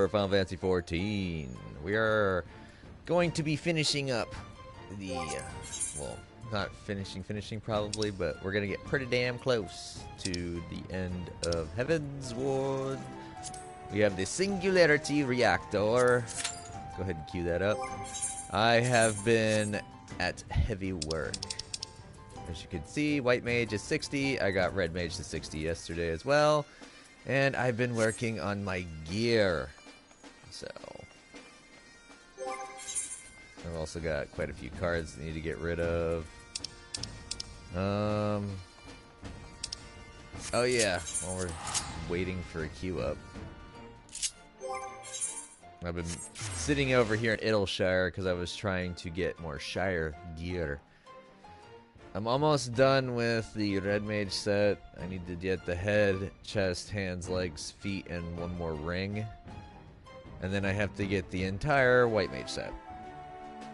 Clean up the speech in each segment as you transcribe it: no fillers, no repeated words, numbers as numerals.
for Final Fantasy 14. We are going to be finishing up the, well, not finishing probably, but we're going to get pretty damn close to the end of Heaven's Ward. We have the Singularity Reactor. Let's go ahead and cue that up. I have been at heavy work. As you can see, White Mage is 60. I got Red Mage to 60 yesterday as well. And I've been working on my gear. So I've also got quite a few cards that I need to get rid of. Oh yeah, while we're waiting for a queue up. I've been sitting over here in Idleshire because I was trying to get more Shire gear. I'm almost done with the Red Mage set. I need to get the head, chest, hands, legs, feet, and one more ring. And then I have to get the entire White Mage set.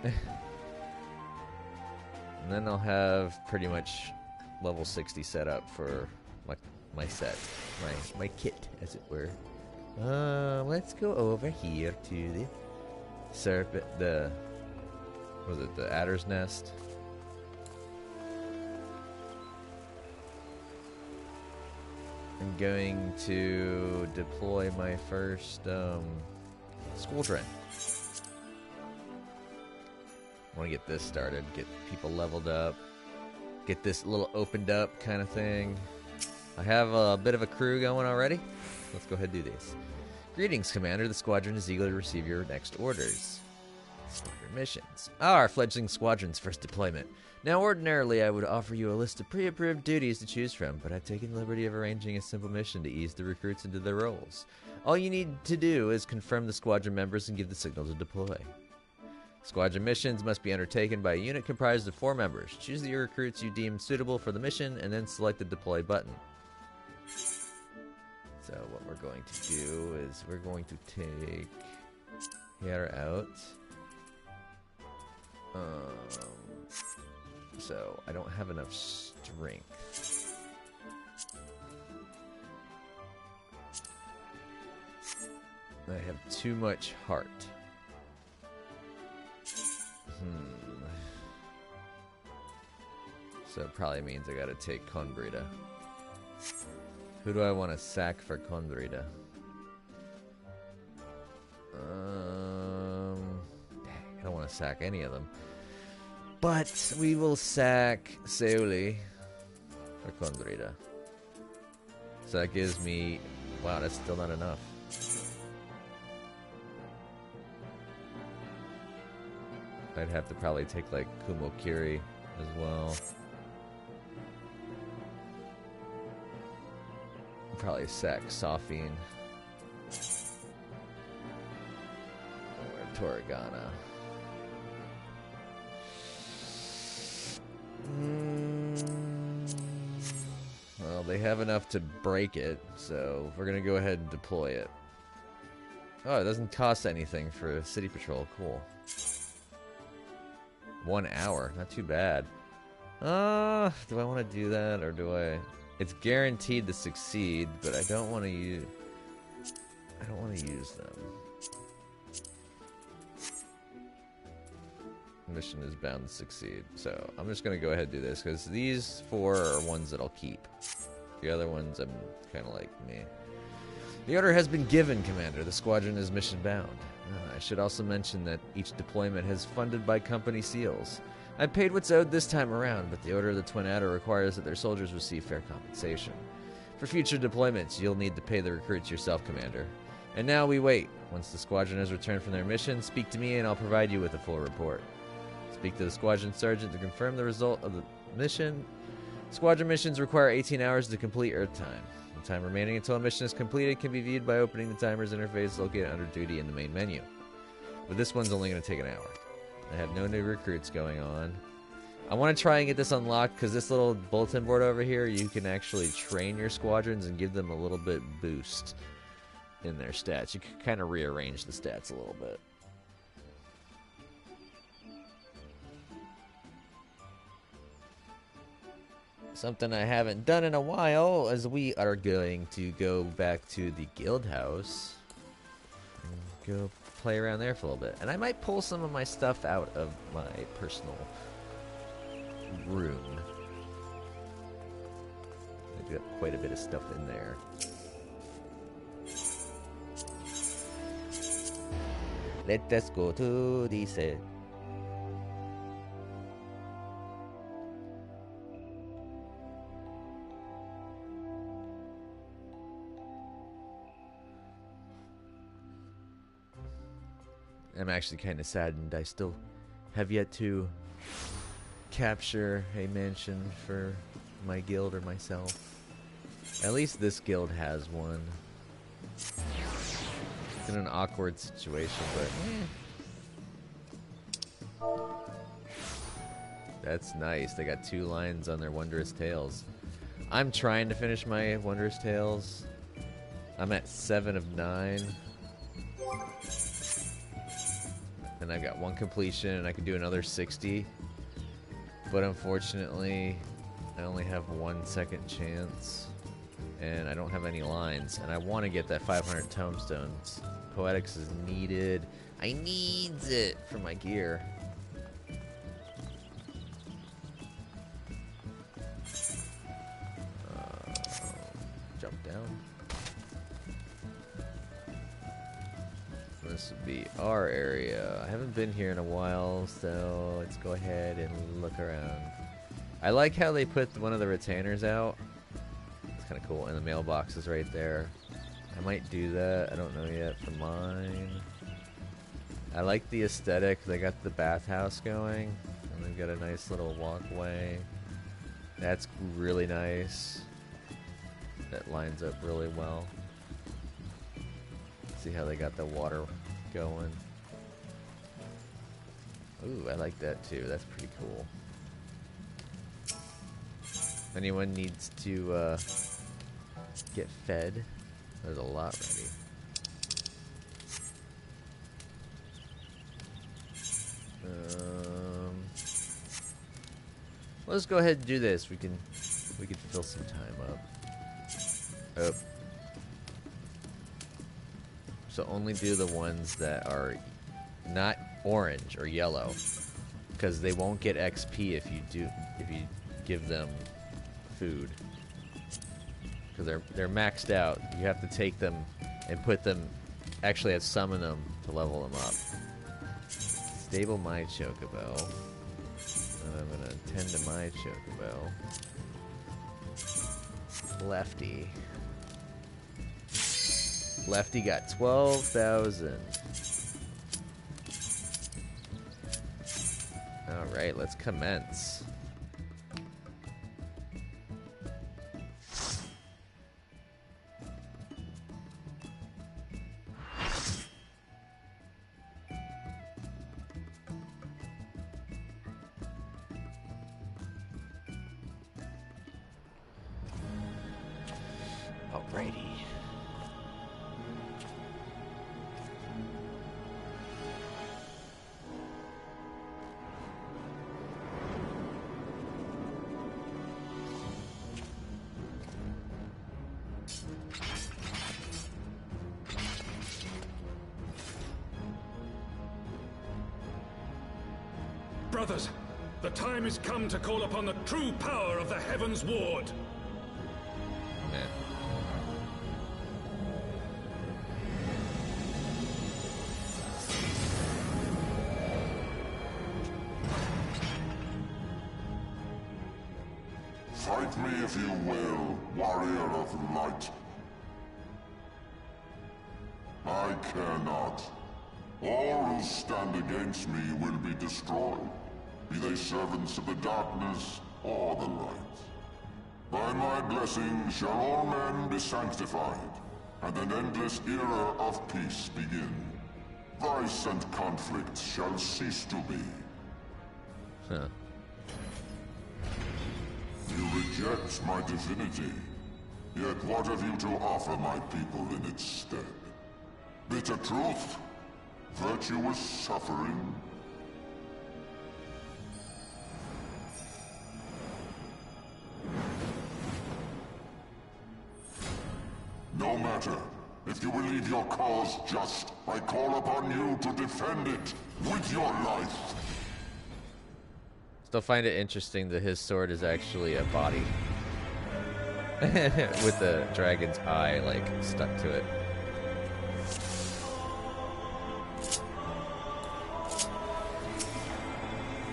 And then I'll have pretty much level 60 set up for my set. My kit, as it were. Let's go over here to the serpent, the Adder's Nest. I'm going to deploy my first Squadron. I want to get this started, get people leveled up, get this little opened up kind of thing. I have a bit of a crew going already. Let's go ahead and do this. Greetings, Commander. The squadron is eager to receive your next orders. Squadron missions. Our fledgling squadron's first deployment. Now, ordinarily, I would offer you a list of pre-approved duties to choose from, but I've taken the liberty of arranging a simple mission to ease the recruits into their roles. All you need to do is confirm the squadron members and give the signal to deploy. Squadron missions must be undertaken by a unit comprised of 4 members. Choose the recruits you deem suitable for the mission, and then select the deploy button. So what we're going to do is we're going to take here out. So I don't have enough strength. I have too much heart. So it probably means I gotta take Conbrita. Who do I want to sack for Conbrita? Dang, I don't want to sack any of them. But we will sack Seuli for Conbrita. So that gives me... Wow, that's still not enough. I'd have to probably take like Kumokiri as well. Probably sack Safin or Toragana. Well, they have enough to break it, so we're gonna go ahead and deploy it. Oh, it doesn't cost anything for City Patrol. Cool. 1 hour, not too bad. Do I want to do that or do I? It's guaranteed to succeed, but I don't want to use. I don't want to use them. Mission is bound to succeed, so I'm just gonna go ahead and do this because these 4 are ones that I'll keep. The other ones I'm kind of like meh. The order has been given, Commander. The squadron is mission bound. I should also mention that each deployment is funded by company seals. I paid what's owed this time around, but the Order of the Twin Adder requires that their soldiers receive fair compensation. For future deployments, you'll need to pay the recruits yourself, Commander. And now we wait. Once the squadron has returned from their mission, speak to me and I'll provide you with a full report. Speak to the squadron sergeant to confirm the result of the mission. Squadron missions require 18 hours to complete Earth time. The time remaining until a mission is completed can be viewed by opening the timer's interface located under duty in the main menu. But this one's only going to take an hour. I have no new recruits going on. I want to try and get this unlocked because this little bulletin board over here, you can actually train your squadrons and give them a little bit boost in their stats. You can kind of rearrange the stats a little bit. Something I haven't done in a while, as we are going to go back to the guild house. go play around there for a little bit. And I might pull some of my stuff out of my personal room. I do have quite a bit of stuff in there. Let us go to the set. I'm actually kind of saddened. I still have yet to capture a mansion for my guild or myself. At least this guild has one. It's in an awkward situation, but that's nice. They got 2 lines on their Wondrous Tales. I'm trying to finish my Wondrous Tales. I'm at 7 of 9. And I've got 1 completion, and I can do another 60. But unfortunately, I only have 1 second chance. And I don't have any lines. And I want to get that 500 tomestones. Poetics is needed. I needs it for my gear. Jump down. This would be our area. I haven't been here in a while, so let's go ahead and look around. I like how they put one of the retainers out. It's kind of cool, and the mailbox is right there. I might do that. I don't know yet for mine. I like the aesthetic. They got the bathhouse going, and they've got a nice little walkway. That's really nice. That lines up really well. See how they got the water going. Ooh, I like that too. That's pretty cool. If anyone needs to get fed, there's a lot ready. Let's go ahead and do this. We can fill some time up. Oh. So only do the ones that are not orange or yellow, because they won't get XP if you give them food. Because they're maxed out. You have to take them and put them, actually have summon them to level them up. Stable my chocobo. And I'm gonna tend to my chocobo. Lefty. Lefty got 12,000. Alright, let's commence. Alrighty. Brothers, the time has come to call upon the true power of the Heavens Ward. Man. Fight me if you will, warrior of light. I care not. All who stand against me will be destroyed, be they servants of the darkness or the light. By my blessing shall all men be sanctified, and an endless era of peace begin. Vice and conflict shall cease to be. Huh. You reject my divinity, yet what have you to offer my people in its stead? Bitter truth? Virtuous suffering? No matter. If you believe your cause just, I call upon you to defend it with your life. Still find it interesting that his sword is actually a body. With the dragon's eye, like, stuck to it.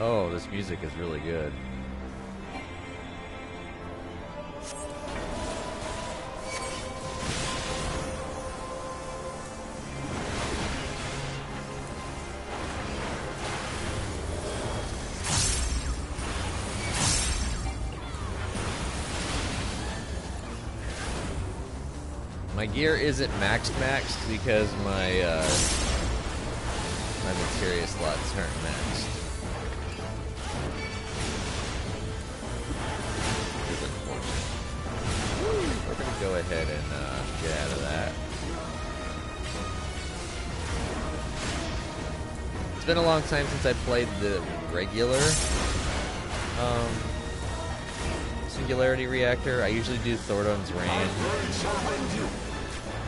Oh, this music is really good. My gear isn't maxed because my materia slots aren't maxed. Which is unfortunate. Woo, we're gonna go ahead and get out of that. It's been a long time since I played the regular Singularity Reactor. I usually do Thordon's Reign,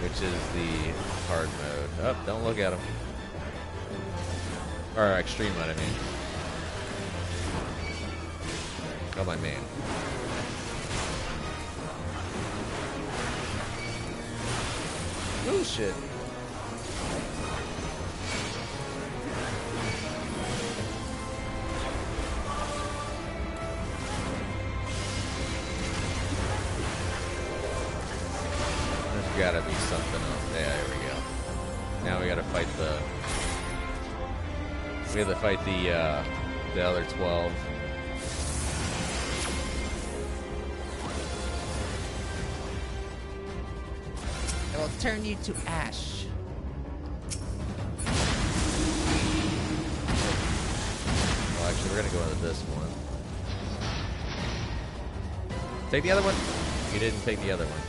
which is the hard mode. Oh, don't look at him. Or extreme mode, I mean. Oh, my man. Oh, shit. Gotta be something else. Yeah, there we go. Now we gotta fight the. We have to fight the other 12. It will turn you to ash. Well, actually, we're gonna go into this one. Take the other one. You didn't take the other one.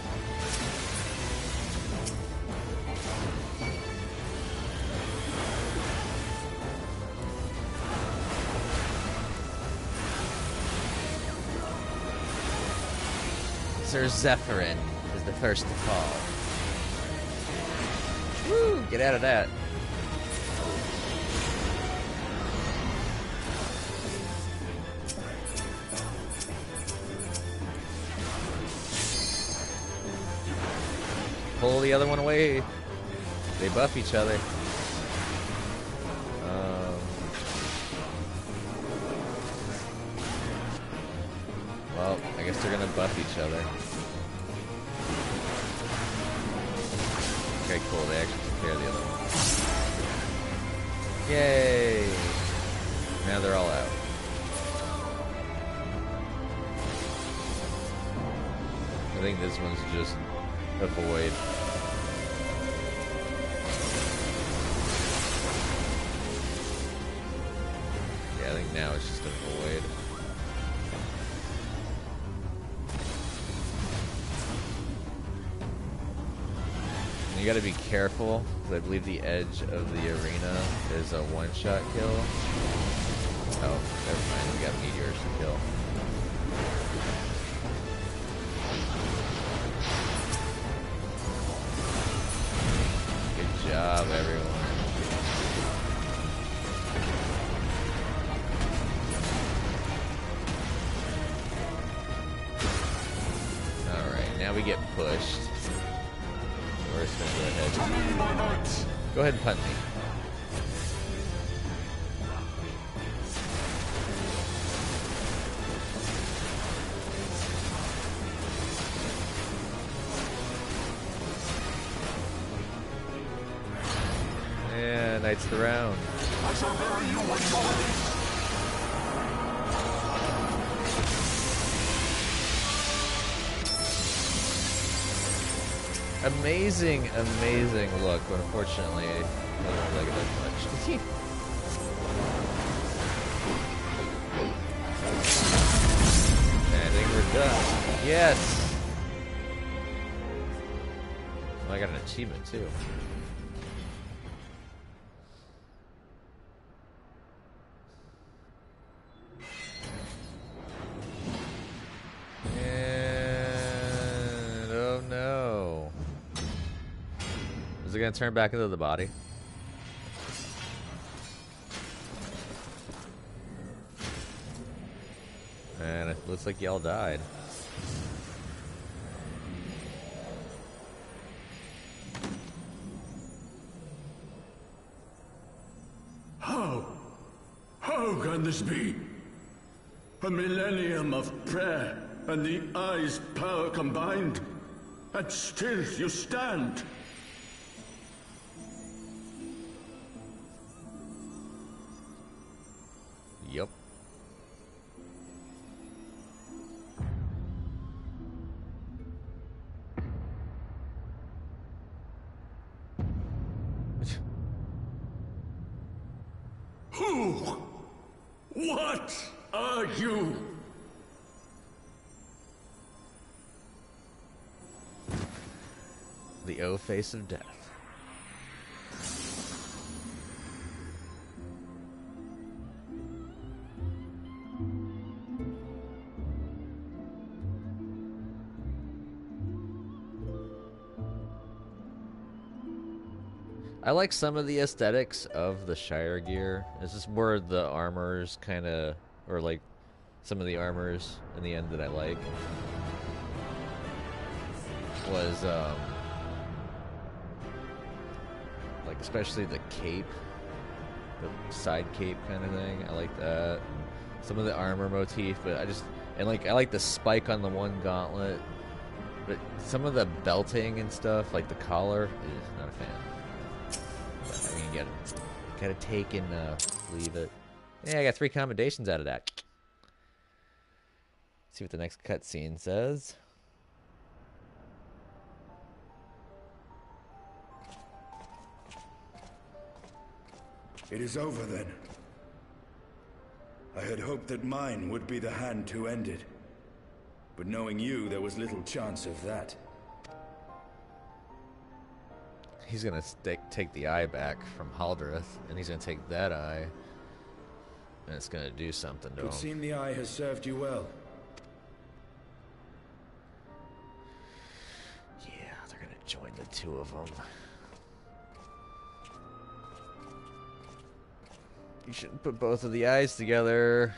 Sir Zephyrin is the first to fall. Woo! Get out of that. Pull the other one away. They buff each other. Well, I guess they're gonna buff each other. Okay, cool. They actually took care of the other one. Yay! Now they're all out. I think this one's just a void. Yeah, I think now it's just a void. You gotta be careful, because I believe the edge of the arena is a one-shot kill. Oh, never mind, we got meteors to kill. Good job, everyone. Alright, now we get pushed. We're just gonna go ahead. Go ahead and punt me. Yeah, Knights of the Round. I shall bury you with your release. Amazing, amazing look, but unfortunately, I don't like it that much. I think we're done. Yes! Oh, I got an achievement, too. And... oh no. Is it gonna turn back into the body? And it looks like y'all died. How? How can this be? A millennium of prayer and the eye's power combined, and still you stand. Yup. Who? What are you? The O face of death. I like some of the aesthetics of the Shire gear. It's just more the armors kind of, or like some of the armors in the end that I like. Was like especially the cape, the side cape kind of thing. I like that. Some of the armor motif, but I like the spike on the one gauntlet. But some of the belting and stuff, like the collar, not a fan. But, I mean, you gotta take and leave it. Yeah, I got 3 commendations out of that. See what the next cutscene says. It is over then. I had hoped that mine would be the hand to end it. But knowing you, there was little chance of that. He's gonna take the eye back from Haldreth, and he's gonna take that eye, and it's gonna do something to him. It would seem the eye has served you well. Yeah, they're gonna join the 2 of them. You shouldn't put both of the eyes together.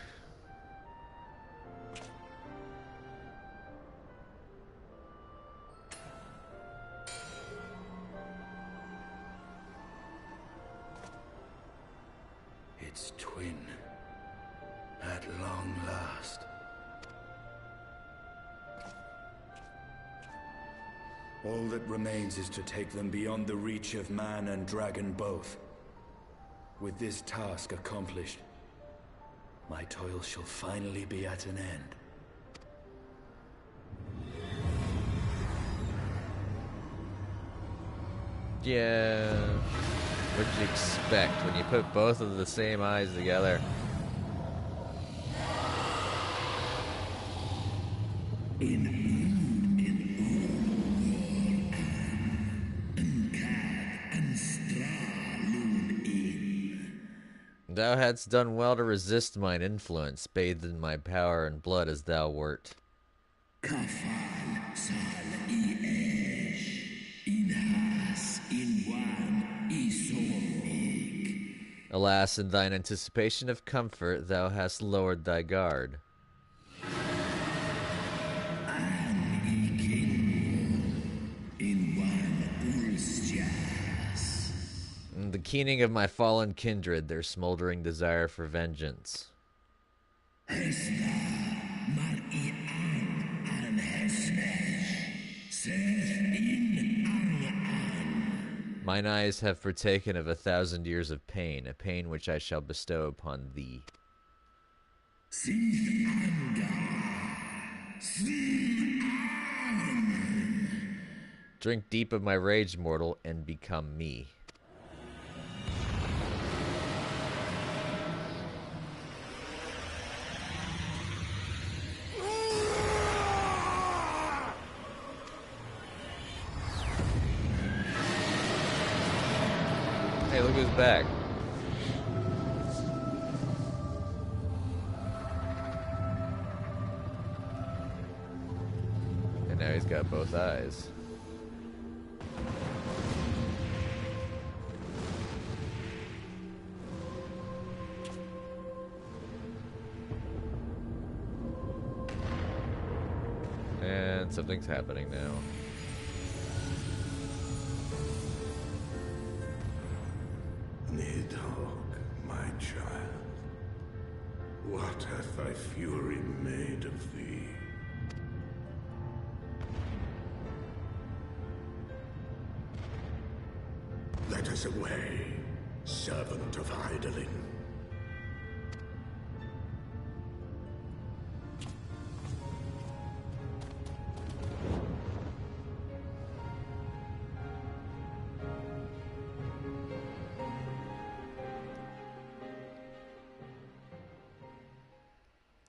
Its twin. At long last. All that remains is to take them beyond the reach of man and dragon both. With this task accomplished, my toil shall finally be at an end. Yeah. What'd you expect when you put both of the same eyes together? Thou hadst done well to resist mine influence, bathed in my power and blood as thou wert. Alas, in thine anticipation of comfort, thou hast lowered thy guard. The keening of my fallen kindred, their smoldering desire for vengeance. Mine eyes have partaken of 1,000 years of pain, a pain which I shall bestow upon thee. Drink deep of my rage, mortal, and become me. Hey, look who's back. And now he's got both eyes. something's happening now. Nidhogg, my child, what hath thy fury made of thee? Let us away, servant of Hydaelyn.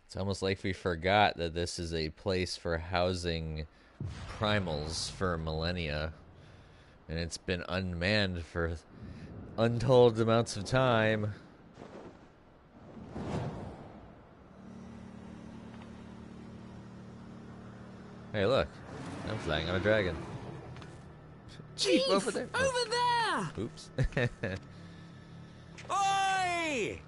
It's almost like we forgot that this is a place for housing primals for millennia. And it's been unmanned for untold amounts of time. Hey, look. I'm flying on a dragon. Chief, over there. Over there! Oops. Oi!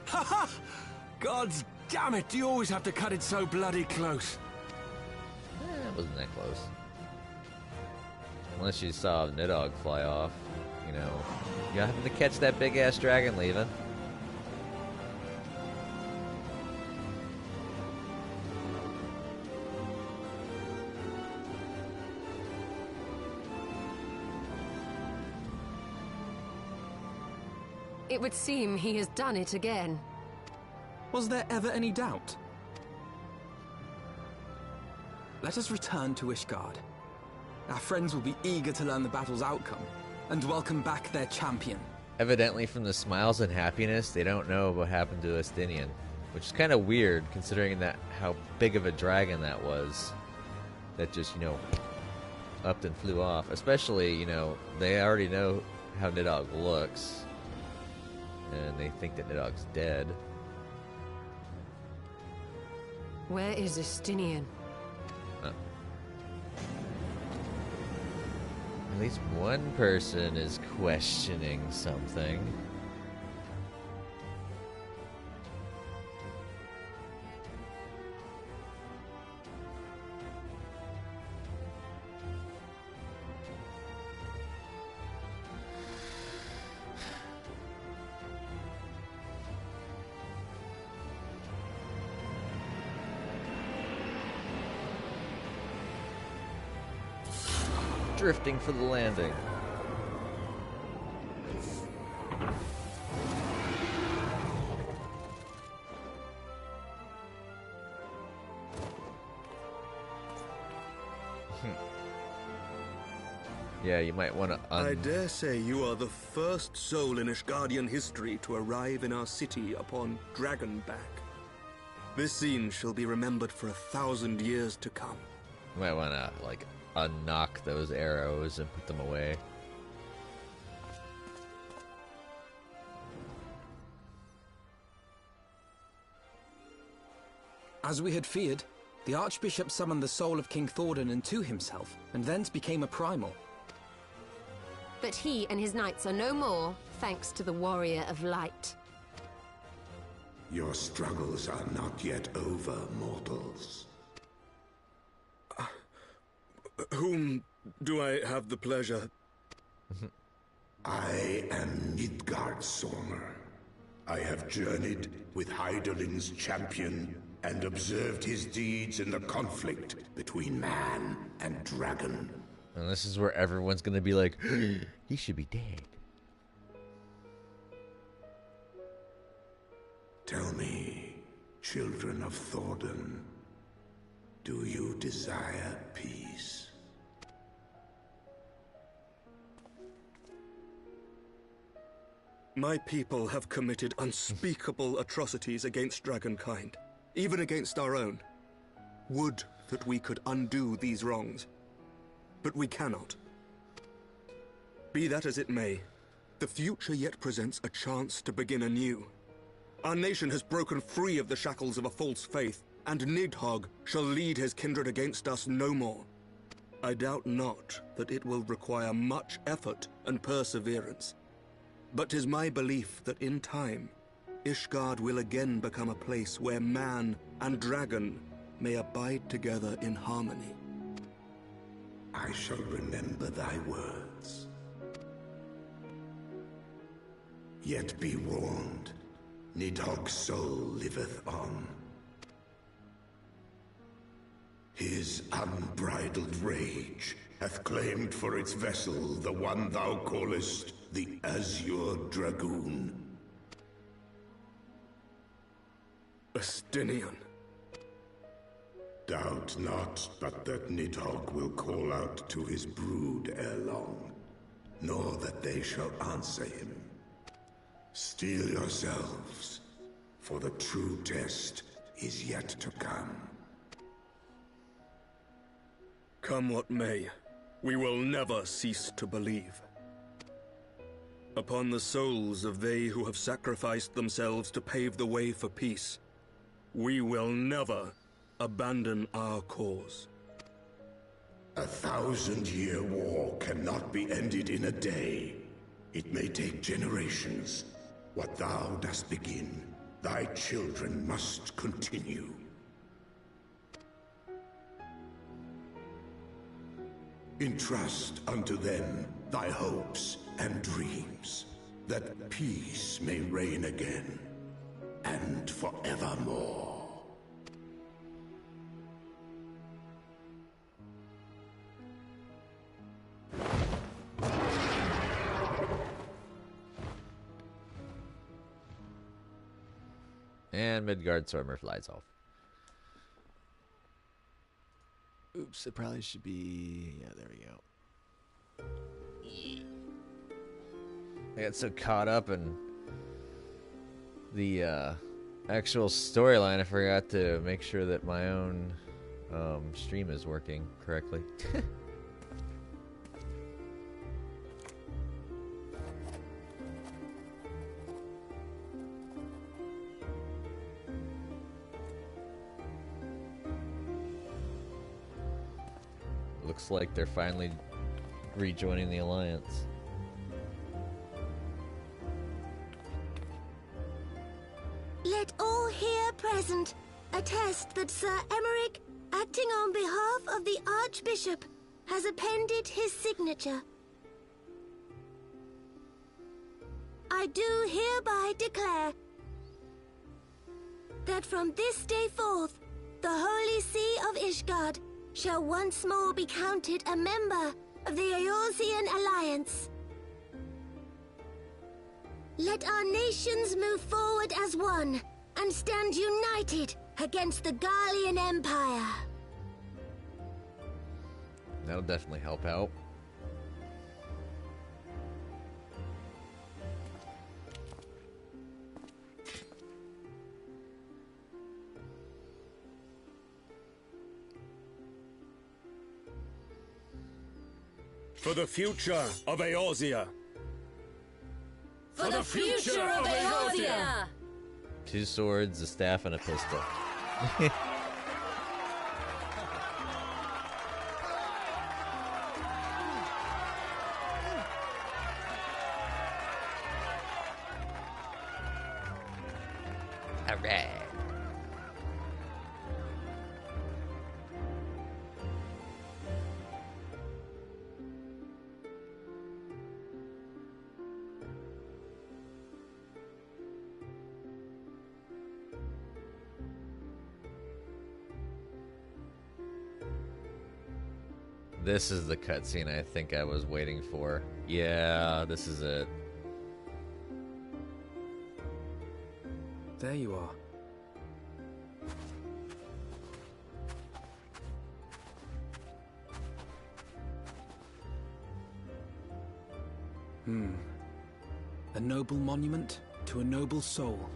Haha! God's damn it, do you always have to cut it so bloody close? It wasn't that close. Unless you saw Nidhogg fly off. You know, you happen to catch that big-ass dragon leaving. It would seem he has done it again. Was there ever any doubt? Let us return to Ishgard. Our friends will be eager to learn the battle's outcome, and welcome back their champion. Evidently, from the smiles and happiness, they don't know what happened to Estinian. Which is kind of weird, considering that how big of a dragon that was. That just, you know, upped and flew off. Especially, you know, they already know how Nidhogg looks. And they think that Nidhogg's dead. Where is Estinian? At least one person is questioning something. Drifting for the landing. Yeah, you might want to I dare say you are the first soul in Ishgardian history to arrive in our city upon Dragonback. This scene shall be remembered for 1,000 years to come. You might want to, like, unknock those arrows and put them away. As we had feared, the Archbishop summoned the soul of King Thordan into himself, and thence became a primal. But he and his knights are no more, thanks to the Warrior of Light. Your struggles are not yet over, mortals. Whom do I have the pleasure? I am Midgardsormr. I have journeyed with Hydaelyn's champion and observed his deeds in the conflict between man and dragon. And this is where everyone's gonna be like, he should be dead. Tell me, children of Thordan, do you desire peace? My people have committed unspeakable atrocities against dragonkind, even against our own. Would that we could undo these wrongs. But we cannot. Be that as it may, the future yet presents a chance to begin anew. Our nation has broken free of the shackles of a false faith, and Nidhogg shall lead his kindred against us no more. I doubt not that it will require much effort and perseverance. But 'tis my belief that in time, Ishgard will again become a place where man and dragon may abide together in harmony. I shall remember thy words. Yet be warned, Nidhogg's soul liveth on. His unbridled rage hath claimed for its vessel the one thou callest the Azure Dragoon. Estinian. Doubt not but that Nidhogg will call out to his brood ere long, nor that they shall answer him. Steel yourselves, for the true test is yet to come. Come what may, we will never cease to believe. Upon the souls of they who have sacrificed themselves to pave the way for peace, we will never abandon our cause. 1,000-year war cannot be ended in a day. It may take generations. What thou dost begin, thy children must continue. Entrust unto them thy hopes and dreams, that peace may reign again, and forevermore. And Midgard Stormer flies off. Oops, it probably should be... Yeah, there we go. I got so caught up in the actual storyline, I forgot to make sure that my own stream is working correctly. Looks like they're finally rejoining the Alliance. Let all here present attest that Sir Emmerich, acting on behalf of the Archbishop, has appended his signature. I do hereby declare that from this day forth, the Holy See of Ishgard shall once more be counted a member of the Eorzean Alliance. Let our nations move forward as one and stand united against the Garlean Empire. That'll definitely help out. For the future of Eorzea. For the future of Eorzea! 2 swords, a staff, and a pistol. Alright. This is the cutscene I think I was waiting for. Yeah, this is it. There you are. A noble monument to a noble soul.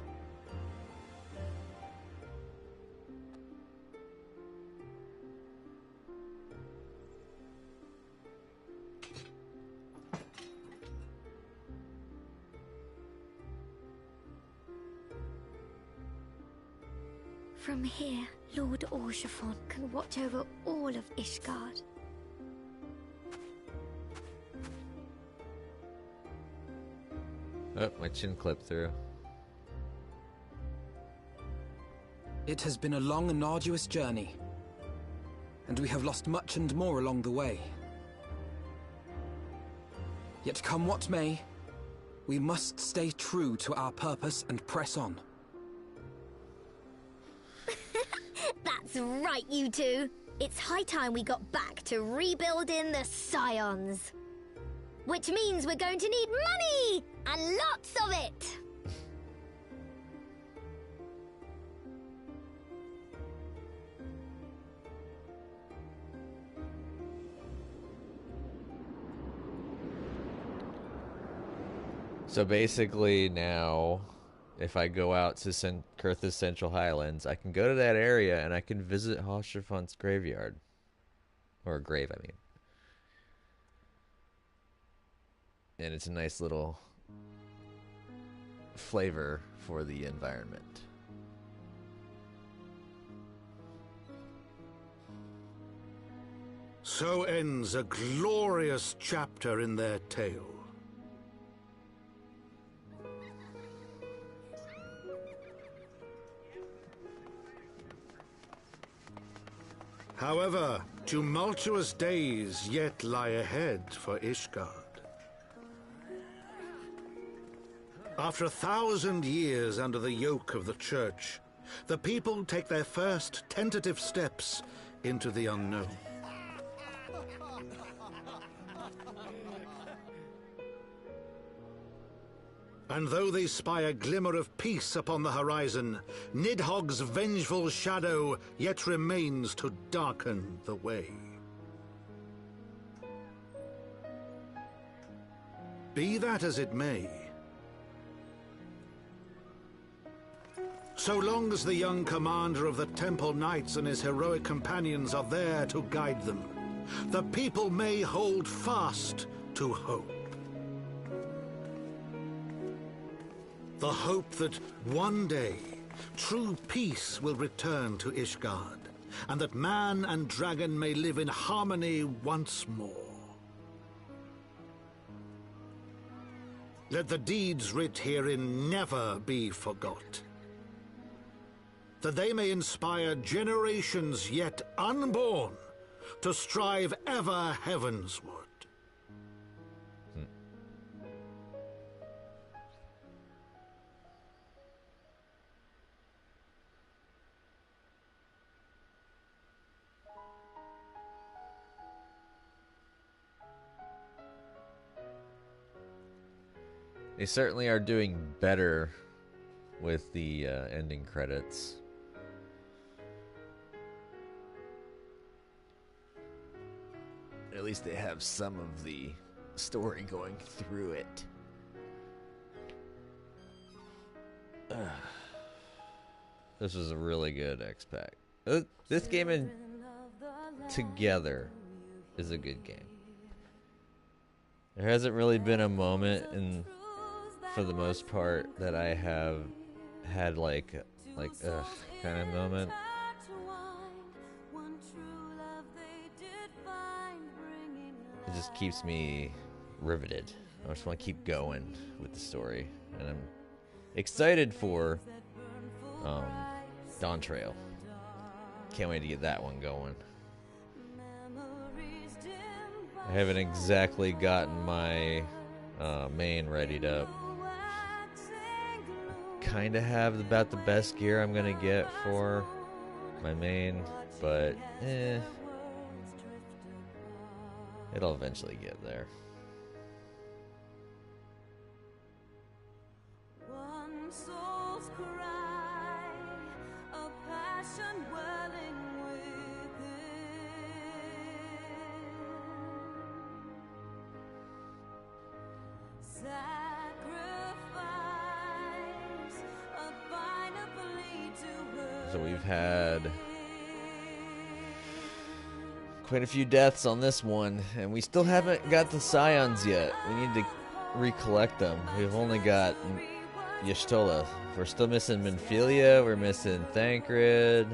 From here, Lord Orshafon can watch over all of Ishgard. Oh, my chin clipped through. It has been a long and arduous journey, and we have lost much and more along the way. Yet come what may, we must stay true to our purpose and press on. That's right, you two. It's high time we got back to rebuilding the Scions. Which means we're going to need money! And lots of it! So basically now, if I go out to Kurth's Central Highlands, I can go to that area and I can visit Hosherfunt's graveyard. Or grave, I mean. And it's a nice little flavor for the environment. So ends a glorious chapter in their tale. However, tumultuous days yet lie ahead for Ishgard. After 1,000 years under the yoke of the Church, the people take their first tentative steps into the unknown. And though they spy a glimmer of peace upon the horizon, Nidhogg's vengeful shadow yet remains to darken the way. Be that as it may, so long as the young commander of the Temple Knights and his heroic companions are there to guide them, the people may hold fast to hope. The hope that one day true peace will return to Ishgard, and that man and dragon may live in harmony once more. Let the deeds writ herein never be forgot, that they may inspire generations yet unborn to strive ever heavensward. They certainly are doing better with the ending credits. At least they have some of the story going through it. This was a really good X-Pack. This game in together is a good game. There hasn't really been a moment for the most part that I have had like kind of moment. It just keeps me riveted. I just want to keep going with the story, and I'm excited for Dawn Trail. Can't wait to get that one going. I haven't exactly gotten my main readied up. Kind of have about the best gear I'm gonna get for my main, but it'll eventually get there. One soul's cry, a passion welling within. Sacrifice, a final plea to her. So we've had quite a few deaths on this one, and we still haven't got the Scions yet. We need to recollect them. We've only got Y'shtola. We're still missing Minfilia. We're missing Thancred.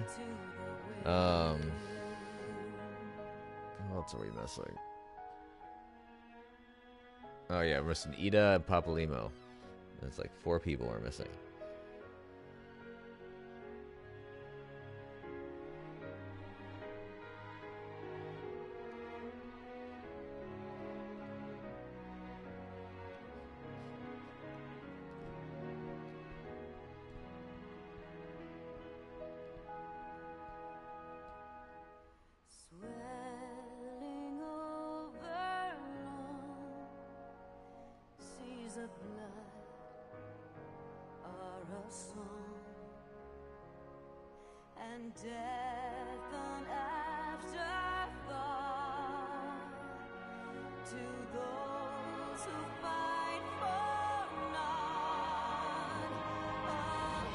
What else are we missing? Oh yeah, we're missing Ida and Papalimo. It's like 4 people we're missing. death an afterthought to those who fight for naught, alone,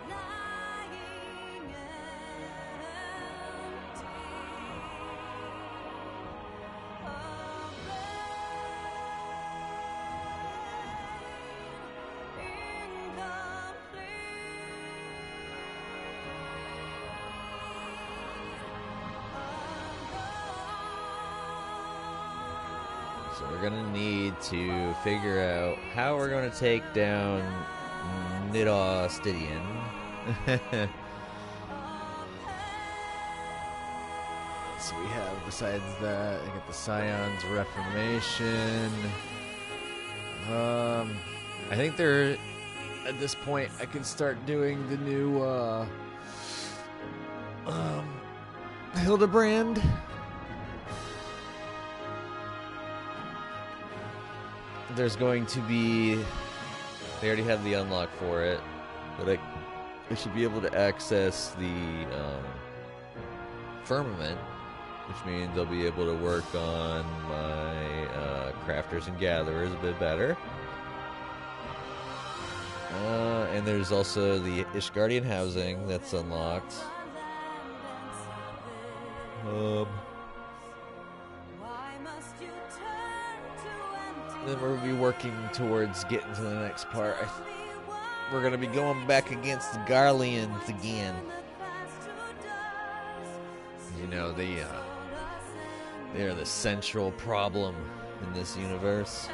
lying So we're gonna need to figure out how we're gonna take down Nidastidian. So we have, besides that, I got the Scion's Reformation. I think they're, at this point, I can start doing the new, Hildebrand. There's going to be, they already have the unlock for it, but I should be able to access the firmament, which means I'll be able to work on my crafters and gatherers a bit better. And there's also the Ishgardian housing that's unlocked. Then we'll be working towards getting to the next part. We're going to be going back against the Garleans again. You know, they are the central problem in this universe.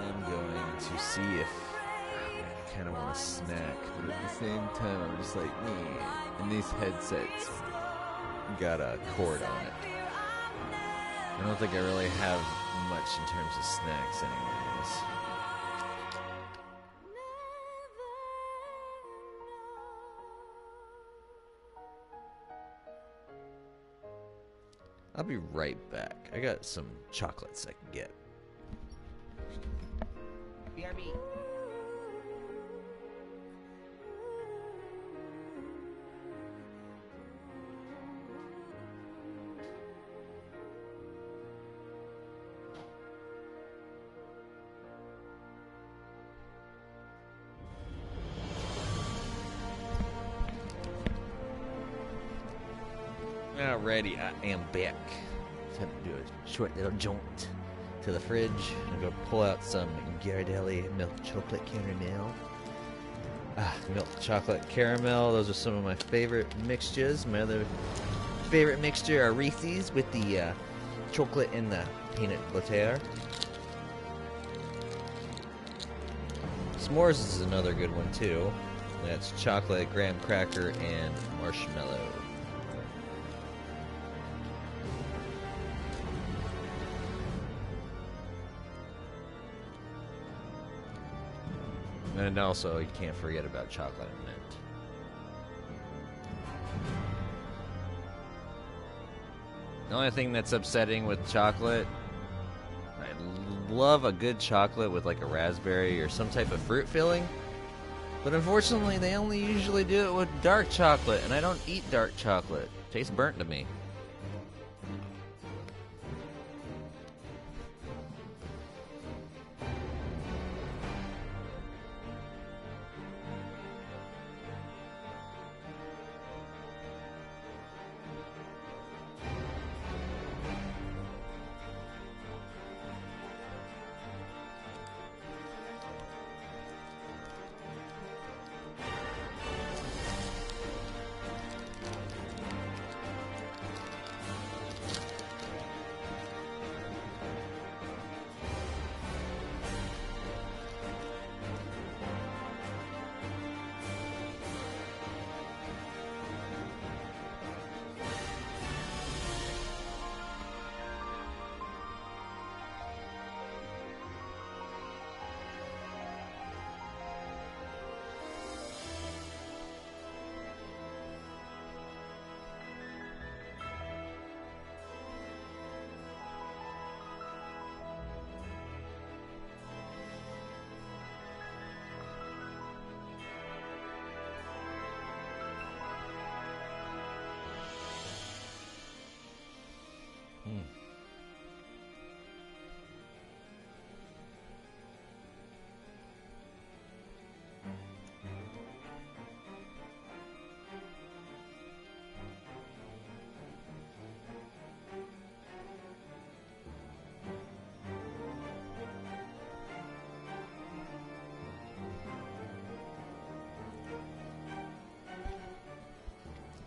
I'm going to see if I kind of want a snack, but at the same time, I'm just like, and these headsets got a cord on it. I don't think I really have much in terms of snacks anyways. I'll be right back. I got some chocolates I can get. BRB. Alrighty, I am back. Just have to do a short little jaunt to the fridge and go pull out some Ghirardelli milk chocolate caramel. Milk chocolate caramel, those are some of my favorite mixtures. My other favorite mixture are Reese's with the chocolate and the peanut butter. S'mores is another good one too. That's chocolate, graham cracker, and marshmallow. And also, you can't forget about chocolate and mint. The only thing that's upsetting with chocolate, I love a good chocolate with like a raspberry or some type of fruit filling, but unfortunately they only usually do it with dark chocolate, and I don't eat dark chocolate. It tastes burnt to me.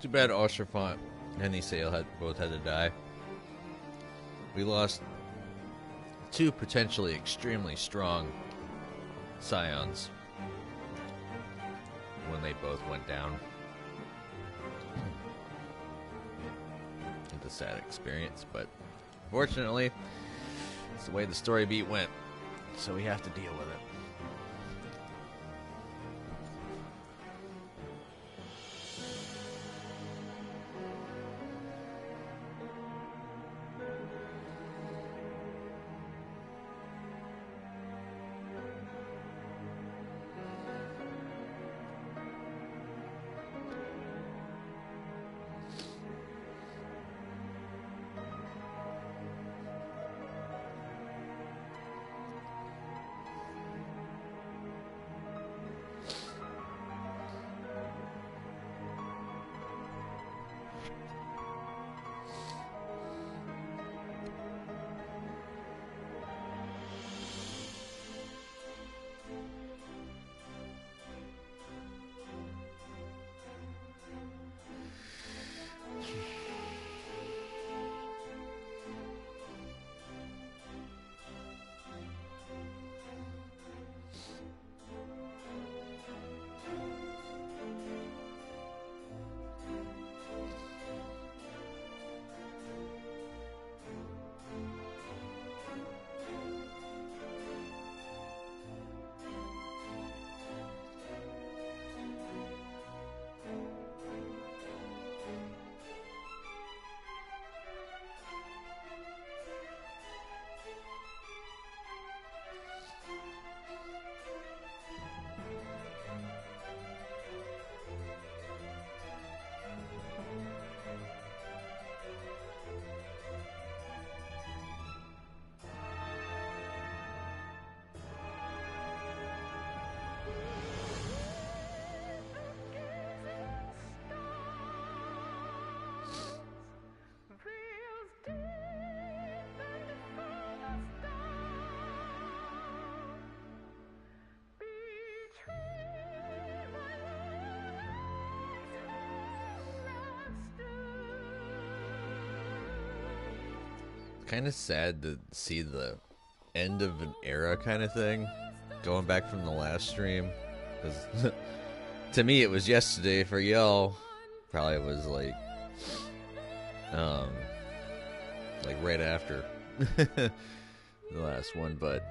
Too bad Ostrafont and Nisale both had to die. We lost two potentially extremely strong scions when they both went down. It's a sad experience, but fortunately, it's the way the story beat went, so we have to deal with it. Kind of sad to see the end of an era kind of thing, going back from the last stream, because to me it was yesterday. For y'all, probably was like right after the last one. But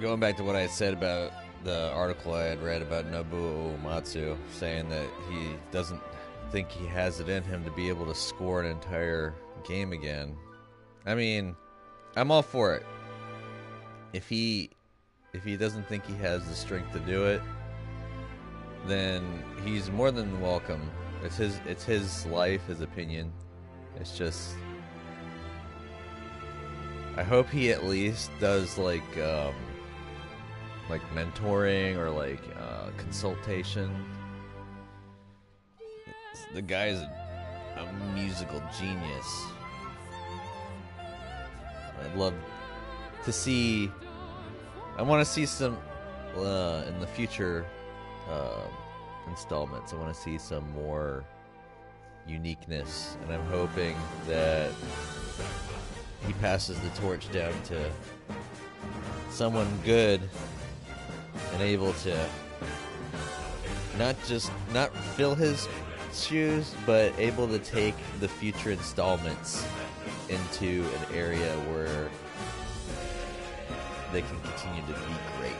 going back to what I said about the article I had read about Nobuo Uematsu, saying that he doesn't think he has it in him to be able to score an entire game again. I mean, I'm all for it. If he doesn't think he has the strength to do it, then he's more than welcome. It's his life, his opinion. It's just, I hope he at least does like mentoring or consultation. The guy's a musical genius. I'd love to see. I want to see some in the future installments. I want to see some more uniqueness, and I'm hoping that he passes the torch down to someone good and able to not fill his shoes, but able to take the future installments into an area where they can continue to be great.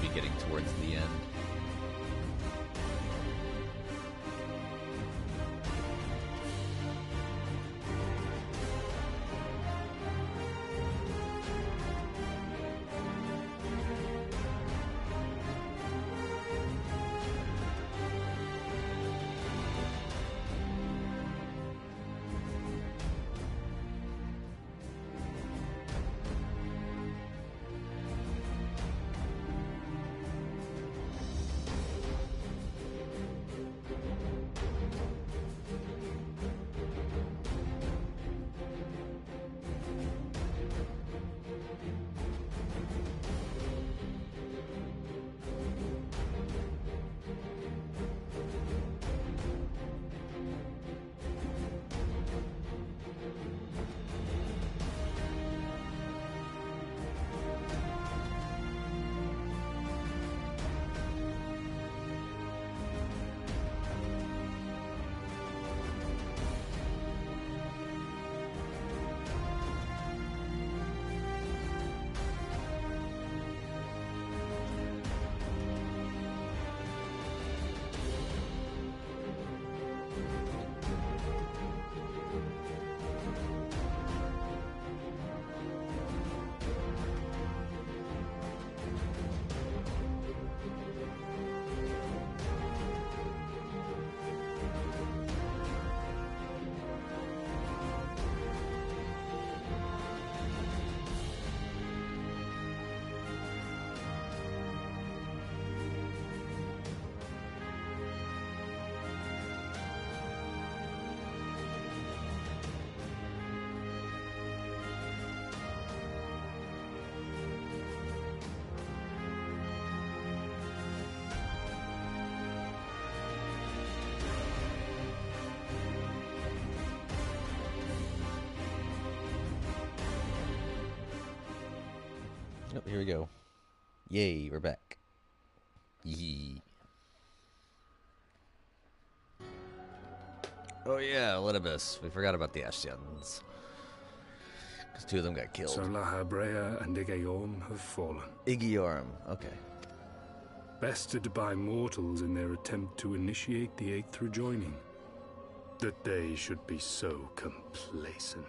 be getting towards the end. Oh, here we go. Yay, we're back. Yee. Oh yeah, Elidibus. We forgot about the Ascians. Because 2 of them got killed. So Lahabrea and Igaorm have fallen. Igaorm, okay. Bested by mortals in their attempt to initiate the 8th rejoining. That they should be so complacent.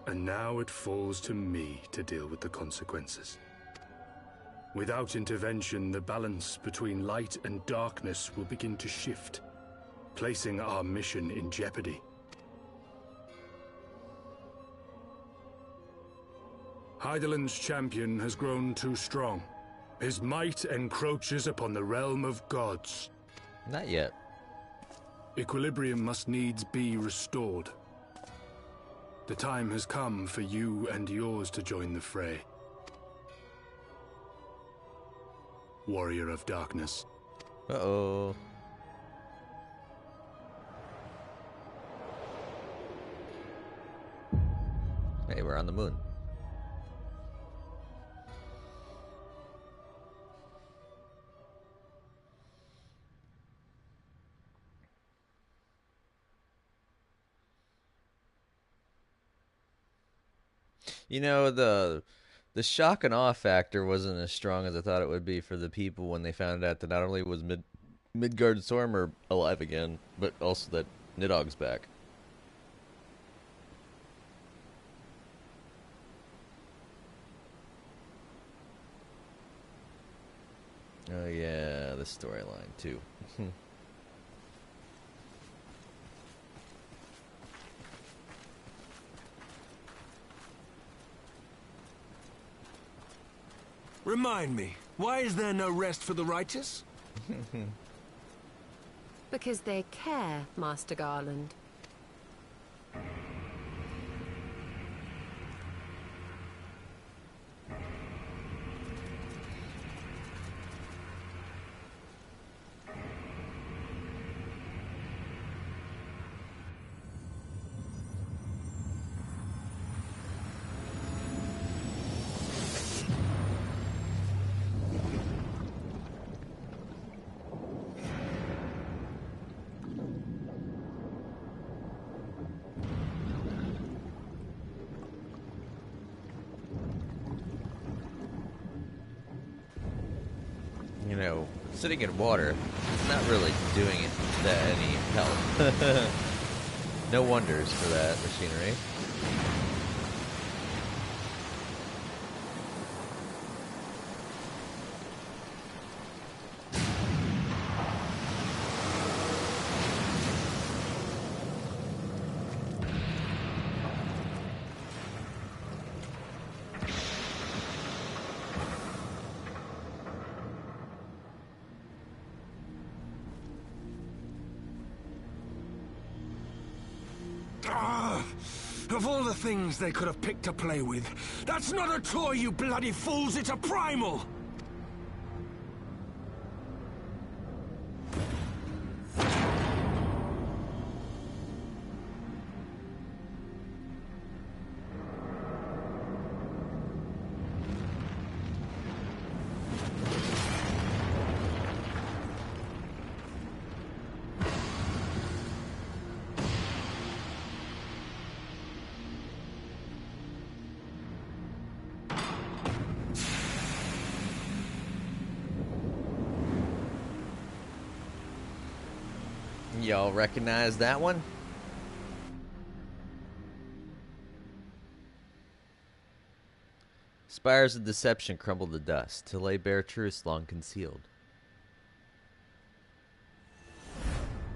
And now it falls to me to deal with the consequences. Without intervention, the balance between light and darkness will begin to shift, placing our mission in jeopardy. Hydaelyn's champion has grown too strong. His might encroaches upon the realm of gods. Not yet. Equilibrium must needs be restored. The time has come for you and yours to join the fray. Warrior of Darkness. Uh-oh. Hey, we're on the moon. You know, the shock and awe factor wasn't as strong as I thought it would be for the people when they found out that not only was Midgard Sormer alive again, but also that Nidhogg's back. Oh yeah, the storyline too. Remind me, why is there no rest for the righteous? Because they care, Master Garland. Sitting in water, it's not really doing it that any help. No wonders for that machinery. Of all the things they could have picked to play with, that's not a toy, you bloody fools, it's a primal! Y'all recognize that one? Spires of deception crumble to dust, to lay bare truths long concealed.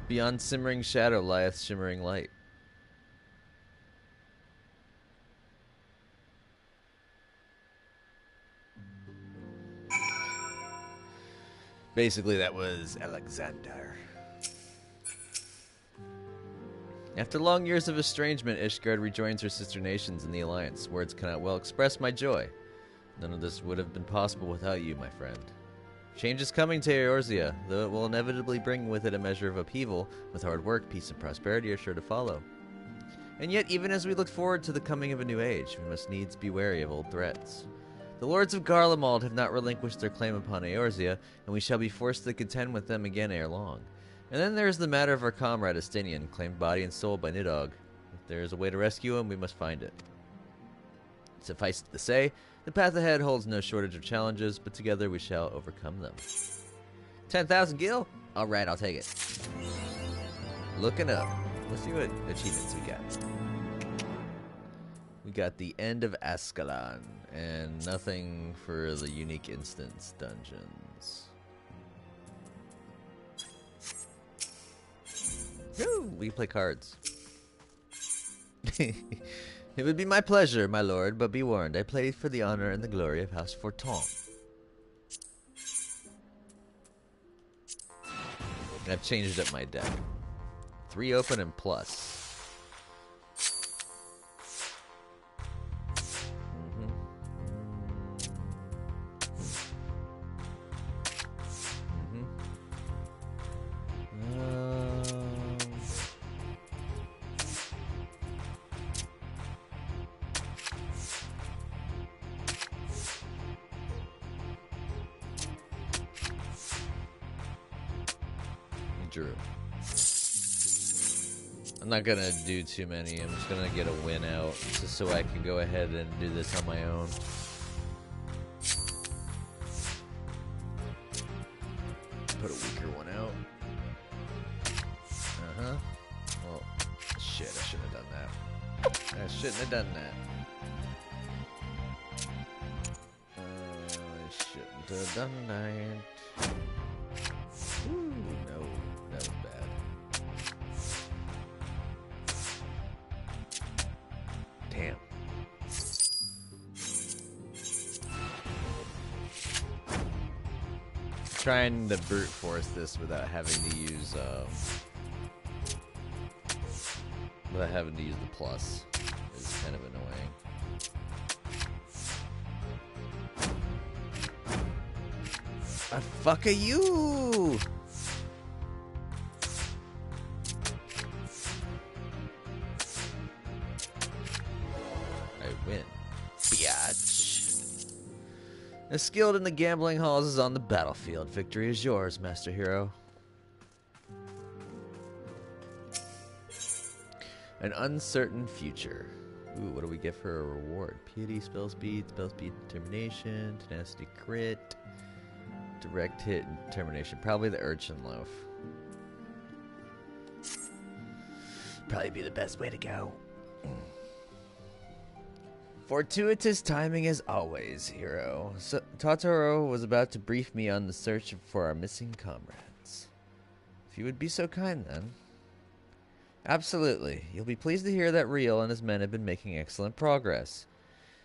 Beyond simmering shadow lieth shimmering light. Basically, that was Alexander. After long years of estrangement, Ishgard rejoins her sister nations in the Alliance. Words cannot well express my joy. None of this would have been possible without you, my friend. Change is coming to Eorzea, though it will inevitably bring with it a measure of upheaval. With hard work, peace and prosperity are sure to follow. And yet, even as we look forward to the coming of a new age, we must needs be wary of old threats. The lords of Garlemald have not relinquished their claim upon Eorzea, and we shall be forced to contend with them again ere long. And then there is the matter of our comrade Estinian, claimed body and soul by Nidhogg. If there is a way to rescue him, we must find it. Suffice it to say, the path ahead holds no shortage of challenges, but together we shall overcome them. 10,000 gil? Alright, I'll take it. Looking up. Let's see what achievements we got. We got the End of Ascalon, and nothing for the unique instance dungeons. Woo! We play cards. It would be my pleasure, my lord, but be warned, I play for the honor and the glory of House Forton. I've changed up my deck. 3 open and plus. Drew. I'm not gonna do too many. I'm just gonna get a win out just so I can go ahead and do this on my own. Put a weaker one out. Uh-huh. Well, shit, I shouldn't have done that. I shouldn't have done that. I shouldn't have done that. Ooh, no. That was bad. Damn. Trying to brute force this without having to use the plus is kind of annoying. Fuck are you? I win. Biatch. As skilled in the gambling halls as on the battlefield, victory is yours, Master Hero. An uncertain future. Ooh, what do we get for a reward? Piety, spell speed, determination, tenacity, crit. Direct hit and determination. Probably the urchin loaf. Probably be the best way to go. Fortuitous timing as always, hero. So, Totoro was about to brief me on the search for our missing comrades. If you would be so kind, then. Absolutely. You'll be pleased to hear that Riel and his men have been making excellent progress.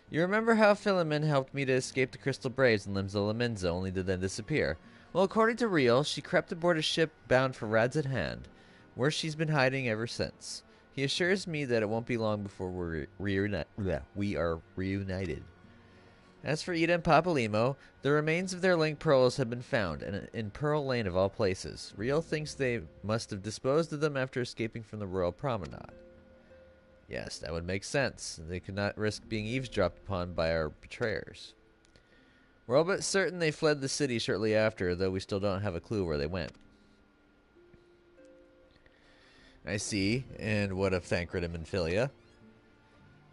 You remember how Philemon helped me to escape the Crystal Braves in Limsa Lamenza, only to then disappear? Well, according to Riel, she crept aboard a ship bound for Rad's at Hand, where she's been hiding ever since. He assures me that it won't be long before we are reunited. As for Ida and Papalimo, the remains of their link pearls have been found, in Pearl Lane of all places. Riel thinks they must have disposed of them after escaping from the Royal Promenade. Yes, that would make sense. They could not risk being eavesdropped upon by our betrayers. We're all but certain they fled the city shortly after, though we still don't have a clue where they went. I see. And what of Thancred and Philia?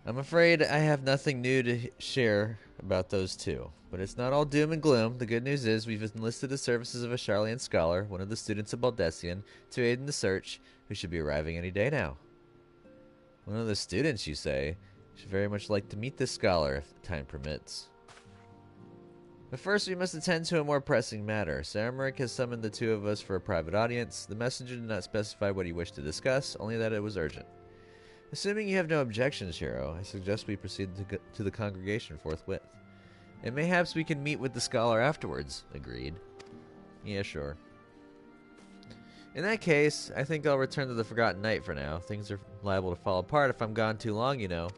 I'm afraid I have nothing new to share about those two. But it's not all doom and gloom. The good news is we've enlisted the services of a Charlian scholar, one of the students of Baldessian, to aid in the search, who should be arriving any day now. One of the students, you say? I should very much like to meet this scholar, if time permits. But first we must attend to a more pressing matter. Sir Emmerich has summoned the two of us for a private audience. The messenger did not specify what he wished to discuss, only that it was urgent. Assuming you have no objections, Shiro, I suggest we proceed to the congregation forthwith. And mayhaps we can meet with the scholar afterwards. Agreed. Yeah, sure. In that case, I think I'll return to the Forgotten Night for now. Things are liable to fall apart if I'm gone too long, you know.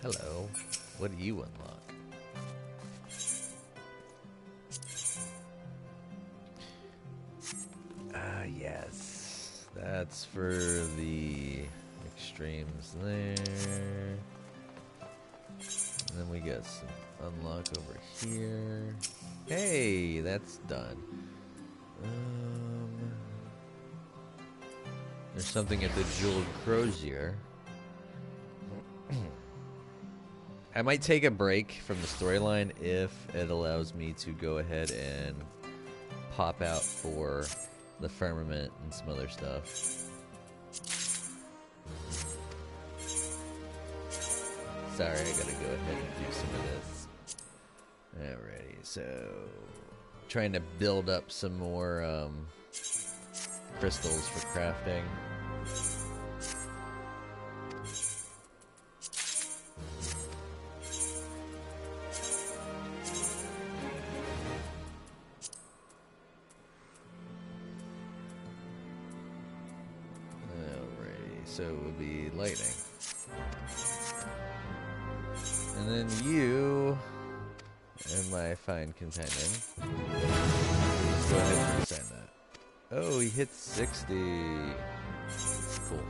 Hello. What do you unlock? Ah, yes. That's for the extremes there. And then we got some unlock over here. Hey, that's done. There's something at the Jeweled Crozier. I might take a break from the storyline if it allows me to go ahead and pop out for the firmament and some other stuff. Sorry, I gotta go ahead and do some of this. Alrighty, so trying to build up some more crystals for crafting. So it would be lightning. And then you and my fine companion. Just go ahead and sign that. Oh, he hit 60. That's cool.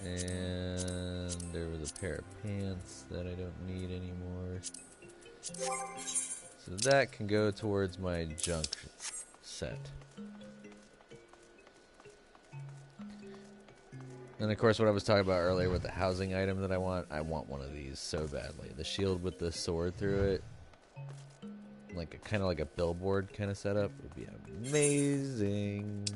And there was a pair of pants that I don't need anymore. So that can go towards my junk set. And of course, what I was talking about earlier with the housing item that I want one of these so badly. The shield with the sword through it, like kind of like a billboard kind of setup, would be amazing.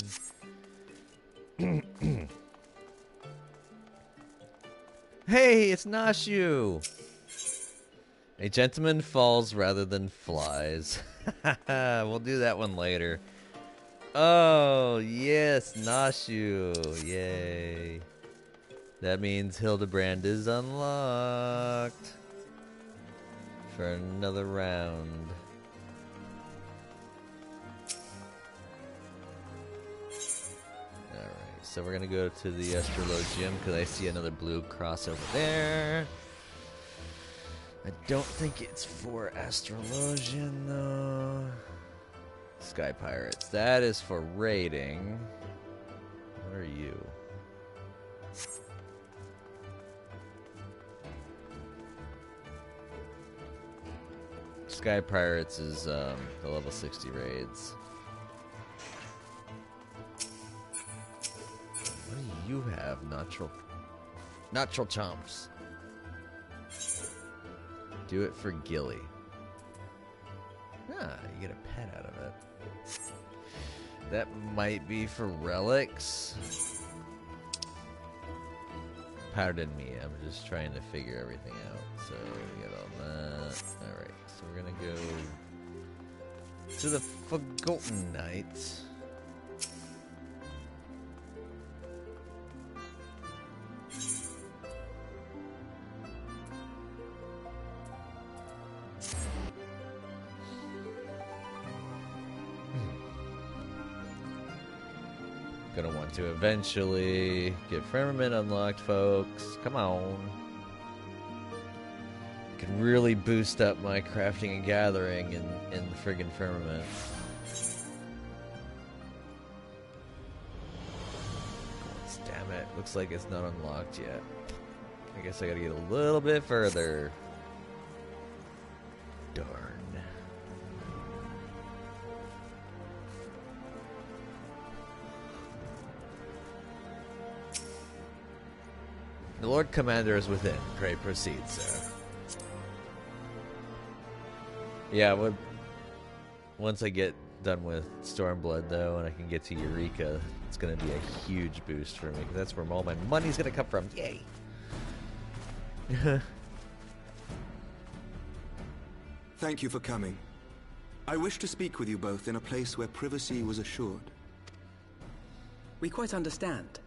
Hey, it's Nashu! A gentleman falls rather than flies. We'll do that one later. Oh, yes, Nashu. Yay. That means Hildebrand is unlocked for another round. Alright, so we're going to go to the Astrologium because I see another blue cross over there. I don't think it's for Astrologian though. Sky Pirates. That is for raiding. What are you? Sky Pirates is the level 60 raids. What do you have? Natural chomps. Do it for Gilly. Ah, you get a pet out of it. That might be for relics. Pardon me, I'm just trying to figure everything out. So we get all that. Alright, so we're gonna go to the Forgotten Knights. Gonna want to eventually get Firmament unlocked, folks. Come on. Can really boost up my crafting and gathering in the friggin' Firmament. Damn it. Looks like it's not unlocked yet. I guess I gotta get a little bit further. Darn. The Lord Commander is within. Pray proceed, sir. Yeah, once I get done with Stormblood, though, and I can get to Eureka, it's going to be a huge boost for me. Because that's where all my money's going to come from. Yay! Thank you for coming. I wish to speak with you both in a place where privacy was assured. We quite understand.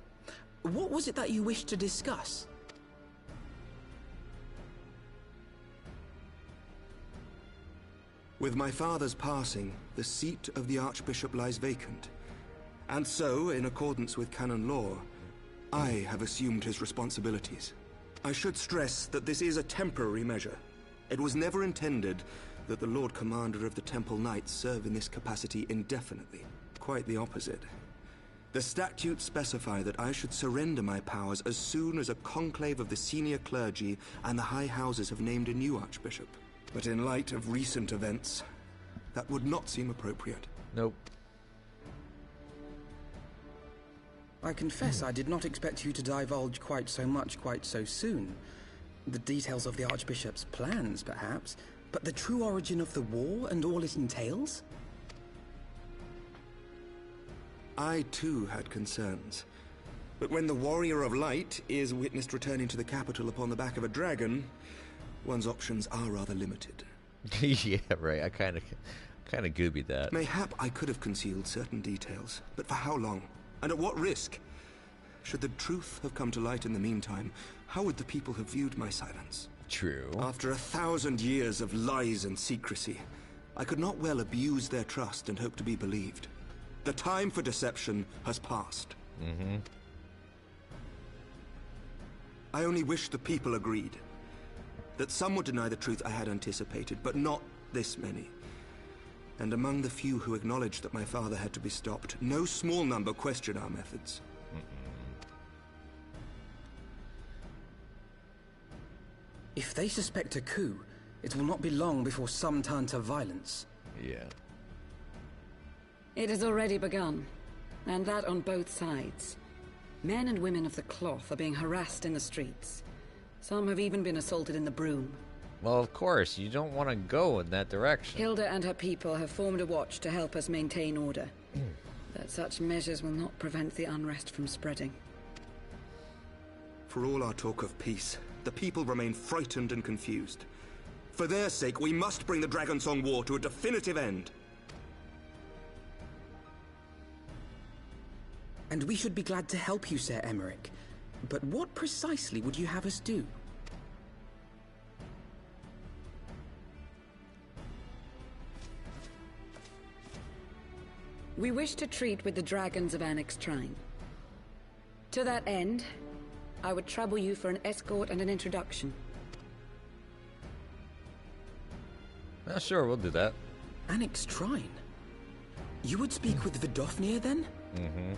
What was it that you wished to discuss? With my father's passing, the seat of the Archbishop lies vacant. And so, in accordance with canon law, I have assumed his responsibilities. I should stress that this is a temporary measure. It was never intended that the Lord Commander of the Temple Knights serve in this capacity indefinitely. Quite the opposite. The statutes specify that I should surrender my powers as soon as a conclave of the senior clergy and the high houses have named a new archbishop. But in light of recent events, that would not seem appropriate. Nope. I confess I did not expect you to divulge quite so much quite so soon. The details of the Archbishop's plans, perhaps, but the true origin of the war and all it entails? I too had concerns. But when the Warrior of Light is witnessed returning to the capital upon the back of a dragon, one's options are rather limited. Yeah, right. I kind of goobied that. Mayhap I could have concealed certain details, but for how long? And at what risk? Should the truth have come to light in the meantime, how would the people have viewed my silence? True. After 1,000 years of lies and secrecy, I could not well abuse their trust and hope to be believed. The time for deception has passed. Mm-hmm. I only wish the people agreed. That some would deny the truth I had anticipated, but not this many. And among the few who acknowledged that my father had to be stopped, no small number questioned our methods. If they suspect a coup, it will not be long before some turn to violence. Yeah. It has already begun, and that on both sides. Men and women of the cloth are being harassed in the streets. Some have even been assaulted in the Broom. Well, of course, you don't want to go in that direction. Hilda and her people have formed a watch to help us maintain order. But such measures will not prevent the unrest from spreading. For all our talk of peace, the people remain frightened and confused. For their sake, we must bring the Dragonsong War to a definitive end. And we should be glad to help you, Sir Emmerich. But what precisely would you have us do? We wish to treat with the dragons of Annex Trine. To that end, I would trouble you for an escort and an introduction. Sure, we'll do that. Annex Trine? You would speak with Vidofnir then? Mm-hmm.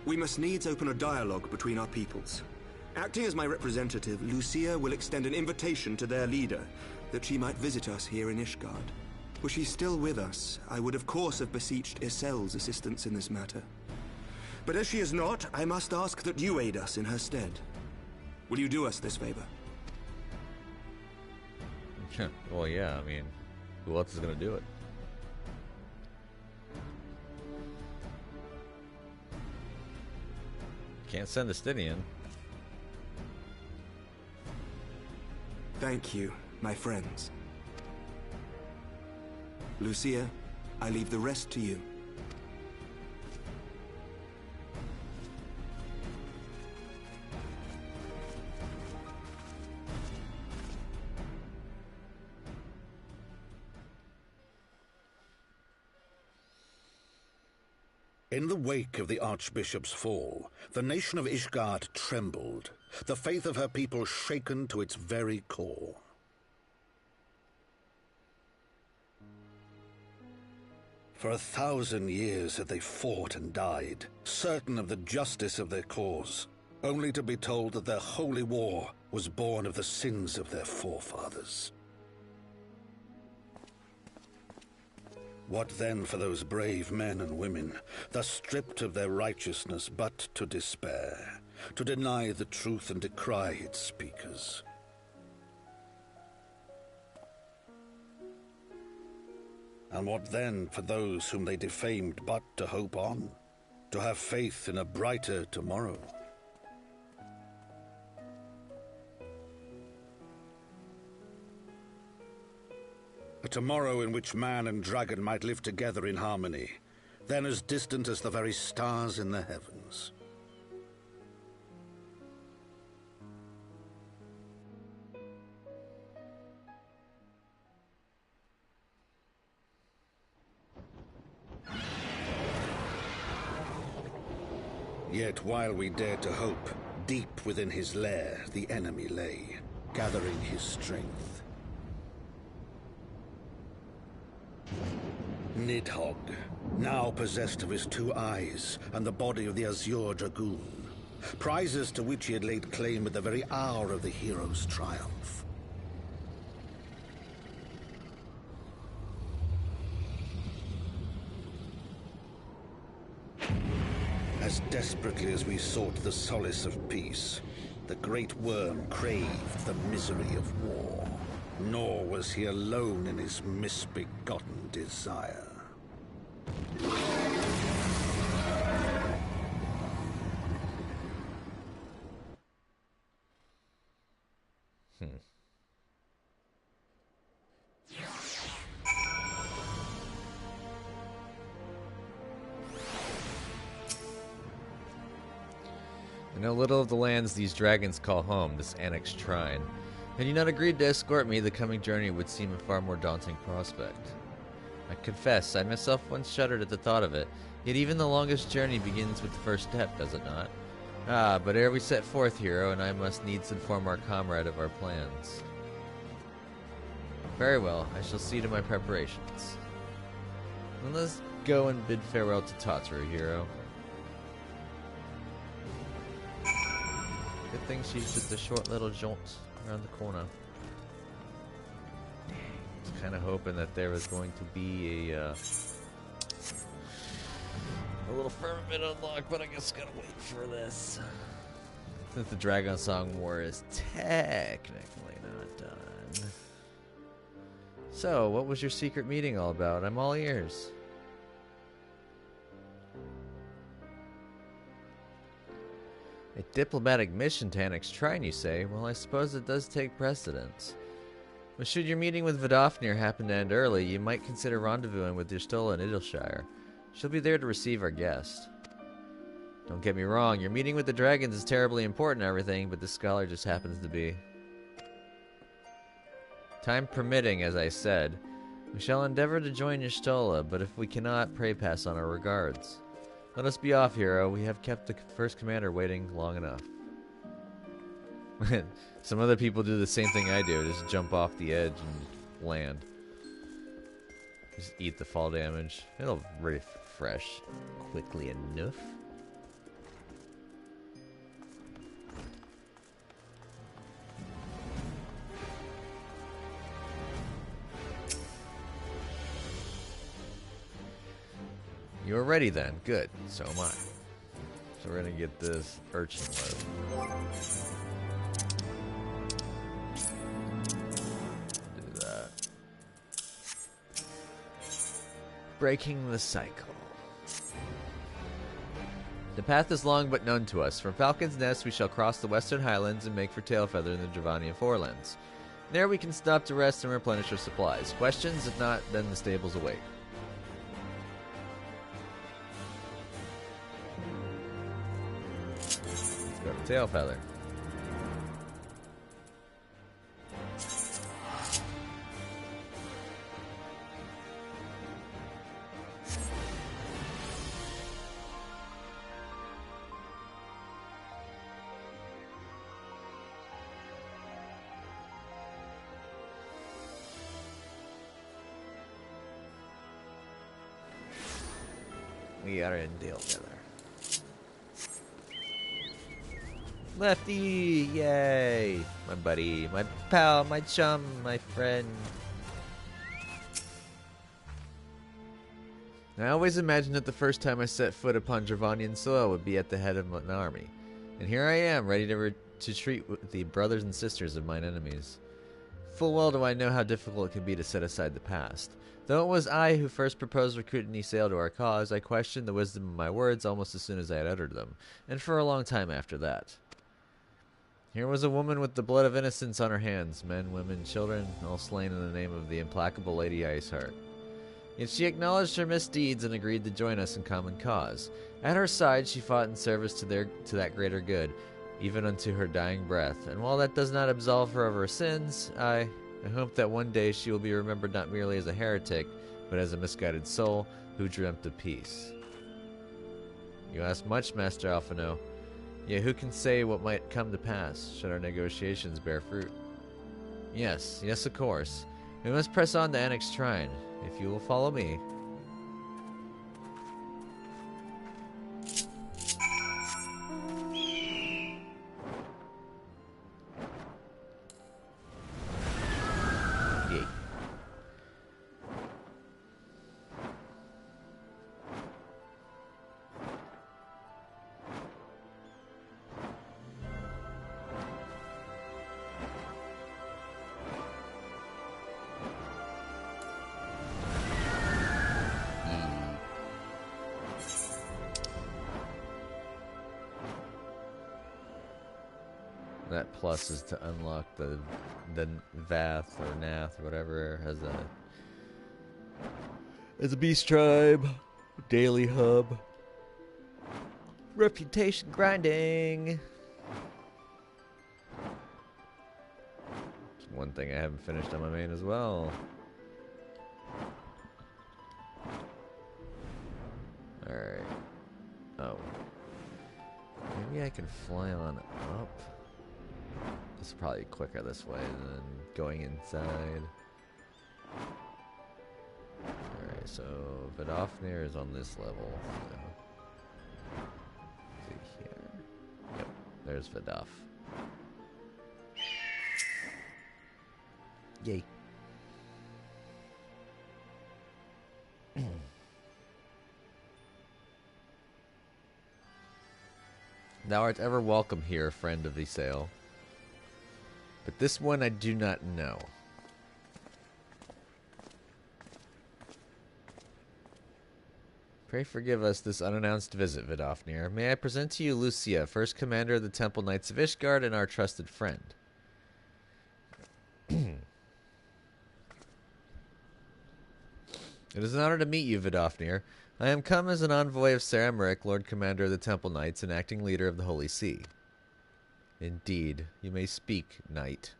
We must needs open a dialogue between our peoples. Acting as my representative, Lucia will extend an invitation to their leader, that she might visit us here in Ishgard. Were she still with us, I would of course have beseeched Isel's assistance in this matter. But as she is not, I must ask that you aid us in her stead. Will you do us this favor? Well, yeah, I mean, who else is going to do it? Can't send a Stydian. Thank you, my friends. Lucia, I leave the rest to you. In the wake of the Archbishop's fall, the nation of Ishgard trembled, the faith of her people shaken to its very core. For 1,000 years had they fought and died, certain of the justice of their cause, only to be told that their holy war was born of the sins of their forefathers. What then for those brave men and women, thus stripped of their righteousness but to despair, to deny the truth and decry its speakers? And what then for those whom they defamed but to hope on, to have faith in a brighter tomorrow? A tomorrow in which man and dragon might live together in harmony, then as distant as the very stars in the heavens. Yet while we dared to hope, deep within his lair the enemy lay, gathering his strength. Nidhogg, now possessed of his 2 eyes and the body of the Azure Dragoon, prizes to which he had laid claim at the very hour of the hero's triumph. As desperately as we sought the solace of peace, the great worm craved the misery of war. Nor was he alone in his misbegotten desire. I know little of the lands these dragons call home, this annexed shrine. Had you not agreed to escort me, the coming journey would seem a far more daunting prospect. I confess, I myself once shuddered at the thought of it, yet even the longest journey begins with the first step, does it not? Ah, but ere we set forth, hero, and I must needs inform our comrade of our plans. Very well, I shall see to my preparations. Then let's go and bid farewell to Totteru, hero. Good thing she's just a short little jaunt around the corner. Was kind of hoping that there was going to be a little firmament unlock, but I guess gotta wait for this. Since the Dragon Song War is technically not done. So, what was your secret meeting all about? I'm all ears. A diplomatic mission to annex Shrine, you say? Well, I suppose it does take precedence. But should your meeting with Vidofnir happen to end early, you might consider rendezvousing with Yrstola in Idleshire. She'll be there to receive our guest. Don't get me wrong, your meeting with the dragons is terribly important and everything, but this scholar just happens to be. Time permitting, as I said, we shall endeavor to join Yrstola, but if we cannot, pray pass on our regards. Let us be off, hero. We have kept the first commander waiting long enough. Some other people do the same thing I do. Just jump off the edge and land. Just eat the fall damage. It'll refresh quickly enough. You are ready then. Good. So am I. So we're gonna get this urchin load. Do that. Breaking the cycle. The path is long but known to us. From Falcon's Nest we shall cross the western highlands and make for Tailfeather in the Dravanian forelands. There we can stop to rest and replenish our supplies. Questions? If not, then the stables await. Let's go to Tailfeather. We are in Tailfeather. Lefty! Yay! My buddy, my pal, my chum, my friend. I always imagined that the first time I set foot upon Dravanian soil would be at the head of an army. And here I am, ready to treat with the brothers and sisters of mine enemies. Full well do I know how difficult it can be to set aside the past. Though it was I who first proposed recruiting Ysael to our cause, I questioned the wisdom of my words almost as soon as I had uttered them, and for a long time after that. Here was a woman with the blood of innocence on her hands, men, women, children, all slain in the name of the implacable Lady Iceheart. Yet she acknowledged her misdeeds and agreed to join us in common cause. At her side she fought in service to that greater good, even unto her dying breath, and while that does not absolve her of her sins, I hope that one day she will be remembered not merely as a heretic, but as a misguided soul who dreamt of peace. You ask much, Master Alphino. Yet who can say what might come to pass, should our negotiations bear fruit? Yes, of course. We must press on to Annex Shrine, if you will follow me. That plus is to unlock the Vath or Nath or whatever as a beast tribe, daily hub, reputation grinding. It's one thing I haven't finished on my main as well. All right. Oh, maybe I can fly on up. It's probably quicker this way than going inside. Alright, so Vidofnir is on this level. So. See here. Yep, there's Vidoff. Yay. Thou art ever welcome here, friend of Ysael. But this one I do not know. Pray forgive us this unannounced visit, Vidofnir. May I present to you Lucia, first commander of the Temple Knights of Ishgard and our trusted friend. It is an honor to meet you, Vidofnir. I am come as an envoy of Ser Emmerich, Lord Commander of the Temple Knights and acting leader of the Holy See. Indeed, you may speak, knight.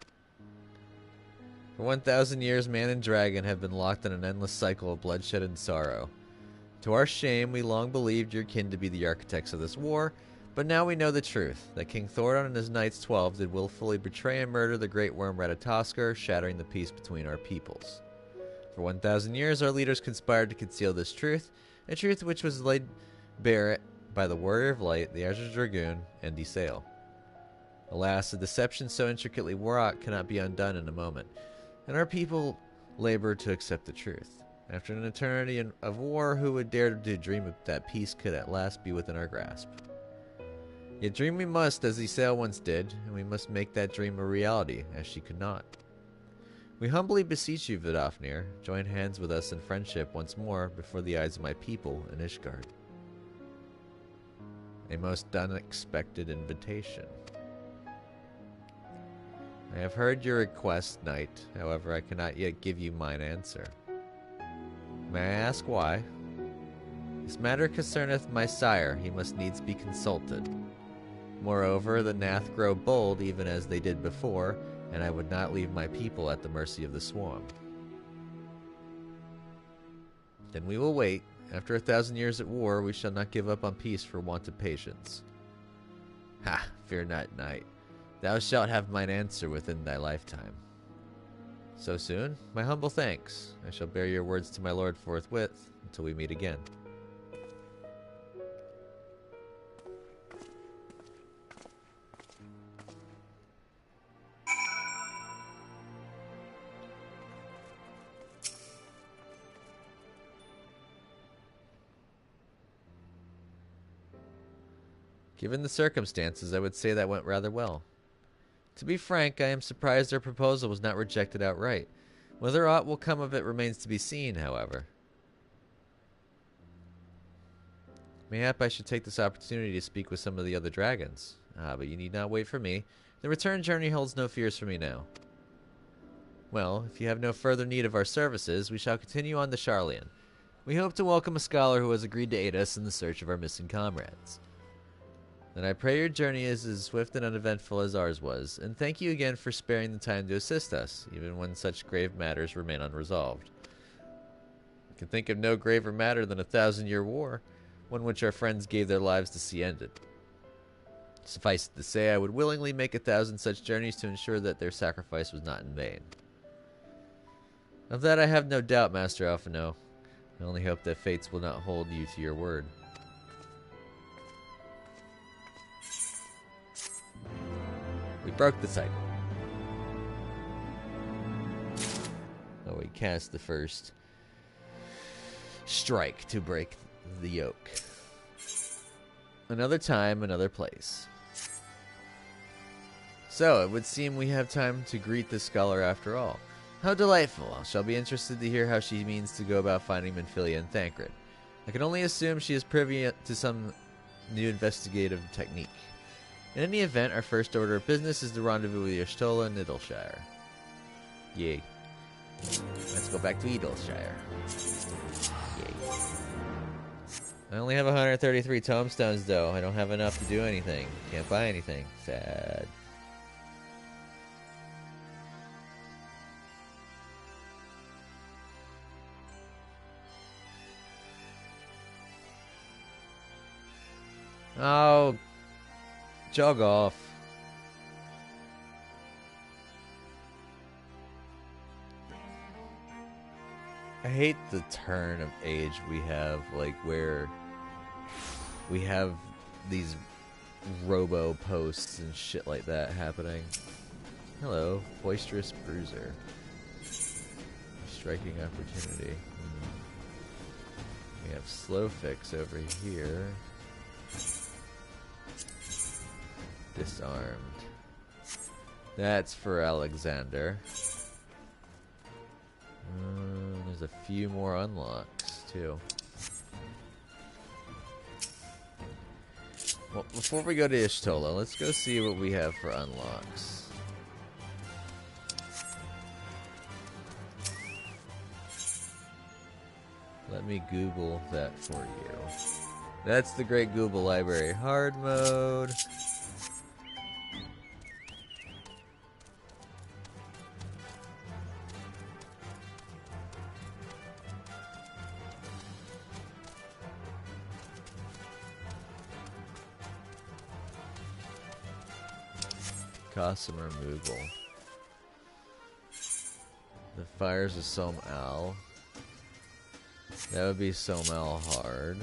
For 1,000 years, man and dragon have been locked in an endless cycle of bloodshed and sorrow. To our shame, we long believed your kin to be the architects of this war, but now we know the truth, that King Thorodon and his Knights 12 did willfully betray and murder the great worm Ratatoskr, shattering the peace between our peoples. For 1,000 years, our leaders conspired to conceal this truth, a truth which was laid bare by the Warrior of Light, the Azure Dragoon, and Ysael. Alas, a deception so intricately wrought cannot be undone in a moment, and our people labor to accept the truth. After an eternity of war, who would dare to dream that peace could at last be within our grasp? Yet dream we must, as Isael once did, and we must make that dream a reality, as she could not. We humbly beseech you, Vidofnir, join hands with us in friendship once more before the eyes of my people in Ishgard. A most unexpected invitation. I have heard your request, knight. However, I cannot yet give you mine answer. May I ask why? This matter concerneth my sire. He must needs be consulted. Moreover, the Nath grow bold even as they did before, and I would not leave my people at the mercy of the swarm. Then we will wait. After 1,000 years at war, we shall not give up on peace for want of patience. Ha! Fear not, knight. Thou shalt have mine answer within thy lifetime. So soon? My humble thanks. I shall bear your words to my lord forthwith, until we meet again. Given the circumstances, I would say that went rather well. To be frank, I am surprised their proposal was not rejected outright. Whether aught will come of it remains to be seen, however. Mayhap I should take this opportunity to speak with some of the other dragons. But you need not wait for me. The return journey holds no fears for me now. Well, if you have no further need of our services, we shall continue on to Sharlayan. We hope to welcome a scholar who has agreed to aid us in the search of our missing comrades. Then I pray your journey is as swift and uneventful as ours was, and thank you again for sparing the time to assist us, even when such grave matters remain unresolved. I can think of no graver matter than a 1,000-year war, one which our friends gave their lives to see ended. Suffice it to say, I would willingly make 1,000 such journeys to ensure that their sacrifice was not in vain. Of that I have no doubt, Master Alphino. I only hope that fates will not hold you to your word. We broke the cycle. Oh, we cast the first strike to break the yoke. Another time, another place. So, it would seem we have time to greet this scholar after all. How delightful. I shall be interested to hear how she means to go about finding Minfilia and Thancred. I can only assume she is privy to some new investigative technique. In any event, our first order of business is the rendezvous with Y'shtola and Idleshire. Yay. Let's go back to Idleshire. Yay. I only have 133 tomestones, though. I don't have enough to do anything. Can't buy anything. Sad. Oh, jog off. I hate the turn of age we have, like, where we have these robo posts and shit like that happening. Hello, boisterous bruiser. Striking opportunity. We have slow fix over here. Disarmed. That's for Alexander. There's a few more unlocks, too. Well, before we go to Y'shtola, let's go see what we have for unlocks. Let me Google that for you. That's the Great Google Library. Hard mode. Costume removal. The fires of Som-Al. That would be Som-Al hard.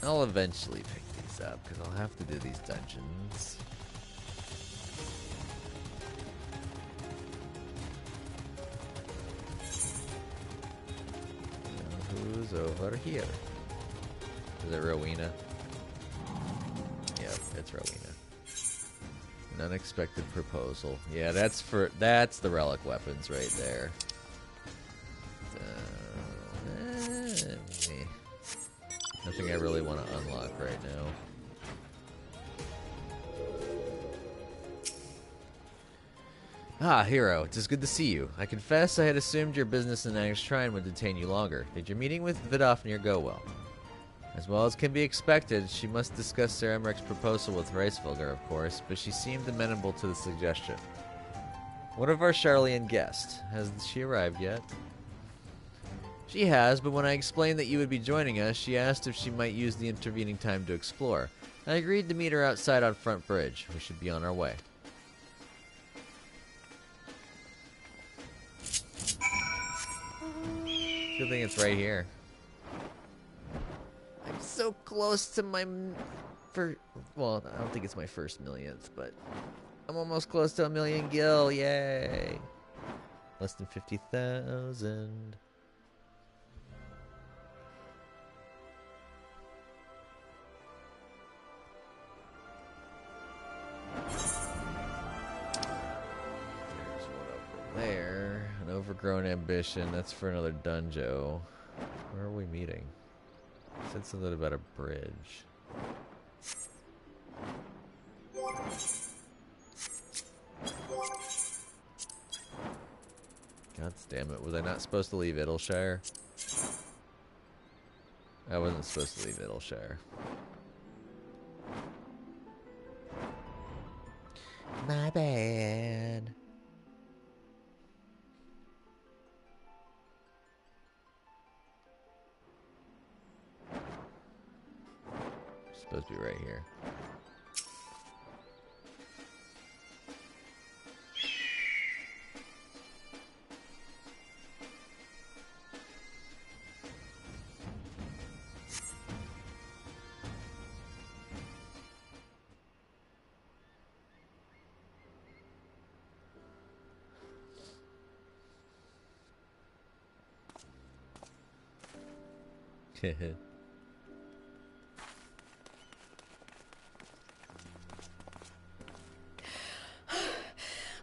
I'll eventually pick these up because I'll have to do these dungeons. Who's over here? Is it Rowena? Yep, it's Rowena. An unexpected proposal. Yeah, that's the relic weapons right there. Nothing I really want to unlock right now. Ah, Hero, it is good to see you. I confess I had assumed your business in Nag's Shrine would detain you longer. Did your meeting with Vidofnir go well? As well as can be expected, she must discuss Sir Emmerich's proposal with Reisfelger, of course, but she seemed amenable to the suggestion. What of our Charlian guest? Has she arrived yet? She has, but when I explained that you would be joining us, she asked if she might use the intervening time to explore. I agreed to meet her outside on Front Bridge. We should be on our way. Good thing it's right here. I'm so close to my well, I don't think it's my first millionth, but I'm almost close to 1,000,000 gil. Yay! Less than 50,000. There, an overgrown ambition. That's for another dunjo. Where are we meeting? Said something about a bridge. God damn it! Was I not supposed to leave Idleshire? I wasn't supposed to leave Idleshire. My bad. Supposed to be right here.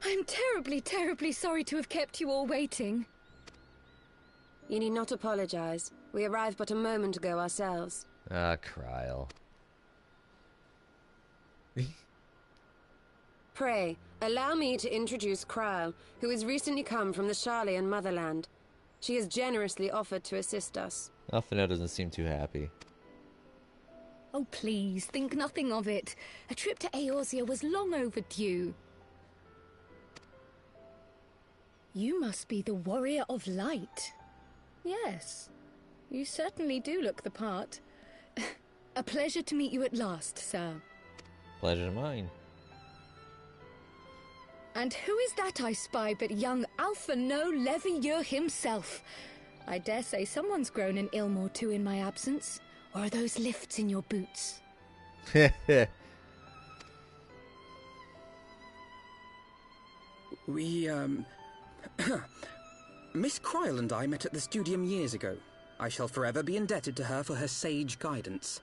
I'm terribly, terribly sorry to have kept you all waiting. You need not apologize. We arrived but a moment ago ourselves. Ah, Kryl. Pray, allow me to introduce Kryl, who has recently come from the Charlian motherland. She has generously offered to assist us. Alphino doesn't seem too happy. Oh, please, think nothing of it. A trip to Eorzea was long overdue. You must be the Warrior of Light. Yes, you certainly do look the part. A pleasure to meet you at last, sir. Pleasure mine. And who is that I spy but young Alphino Levieux himself? I dare say someone's grown an ilm or two in my absence. Or are those lifts in your boots? We, Miss Kryl and I met at the studium years ago. I shall forever be indebted to her for her sage guidance.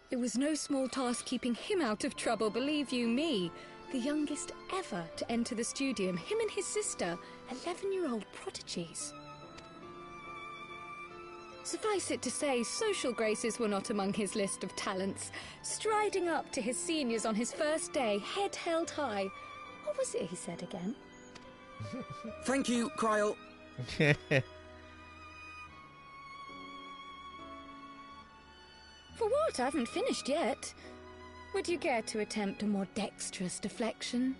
It was no small task keeping him out of trouble, believe you me. The youngest ever to enter the studium, him and his sister, 11-year-old prodigies. Suffice it to say, social graces were not among his list of talents. Striding up to his seniors on his first day, head held high. What was it he said again? Thank you, Kryl. For what? I haven't finished yet. Would you care to attempt a more dexterous deflection?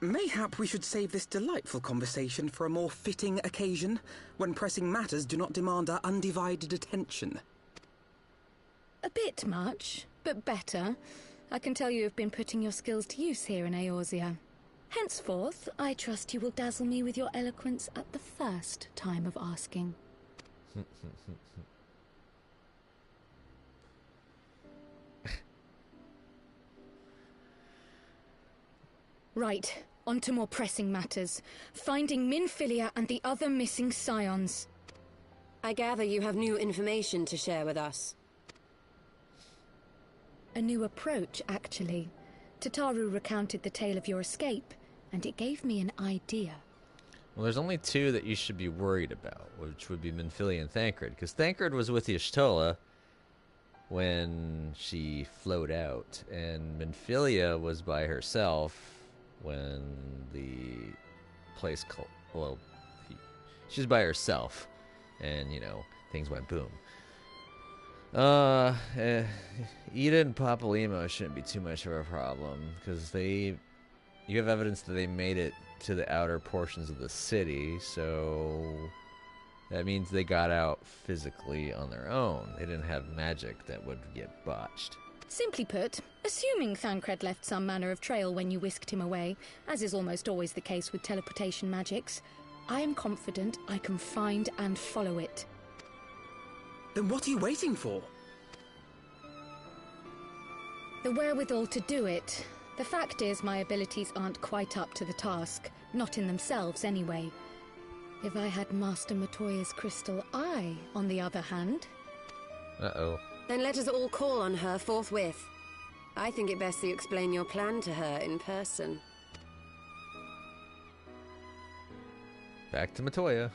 Mayhap we should save this delightful conversation for a more fitting occasion, when pressing matters do not demand our undivided attention. A bit much, but better. I can tell you have been putting your skills to use here in Eorzea. Henceforth, I trust you will dazzle me with your eloquence at the first time of asking. Right. On to more pressing matters. Finding Minfilia and the other missing scions. I gather you have new information to share with us. A new approach, actually. Tataru recounted the tale of your escape, and it gave me an idea. Well, there's only two that you should be worried about, which would be Minfilia and Thancred, because Thancred was with Y'shtola when she flowed out, and Minfilia was by herself when the place she was by herself, and, you know, things went boom. Ida and Papalymo shouldn't be too much of a problem, because you have evidence that they made it to the outer portions of the city, so that means they got out physically on their own. They didn't have magic that would get botched. Simply put, assuming Thancred left some manner of trail when you whisked him away, as is almost always the case with teleportation magics, I am confident I can find and follow it. Then what are you waiting for? The wherewithal to do it. The fact is, my abilities aren't quite up to the task. Not in themselves, anyway. If I had Master Matoya's crystal eye, on the other hand... Uh-oh. Then let us all call on her forthwith. I think it best that you explain your plan to her in person. Back to Matoya.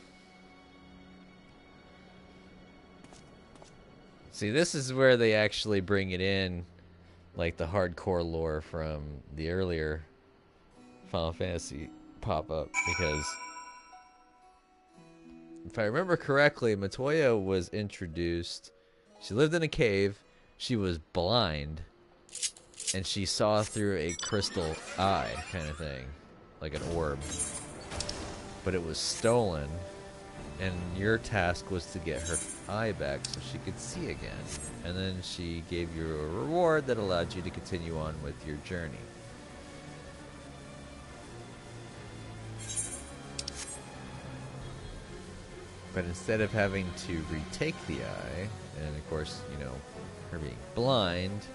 See, this is where they actually bring it in, like the hardcore lore from the earlier Final Fantasy pop-up, because if I remember correctly, Matoya was introduced. She lived in a cave, she was blind, and she saw through a crystal eye kind of thing, like an orb. But it was stolen, and your task was to get her eye back so she could see again. And then she gave you a reward that allowed you to continue on with your journey. But instead of having to retake the eye, and of course, you know, her being blind,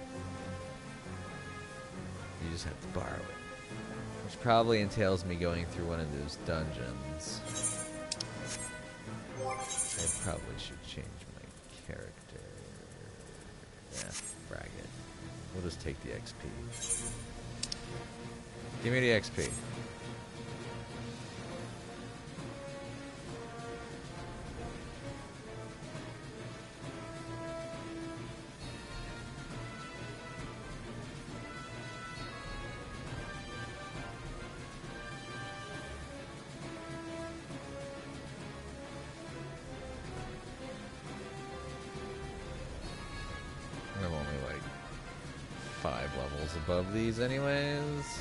you just have to borrow it. Which probably entails me going through one of those dungeons. I probably should change my character. Yeah, frag it. We'll just take the XP. Give me the XP. I'm only like 5 levels above these anyways.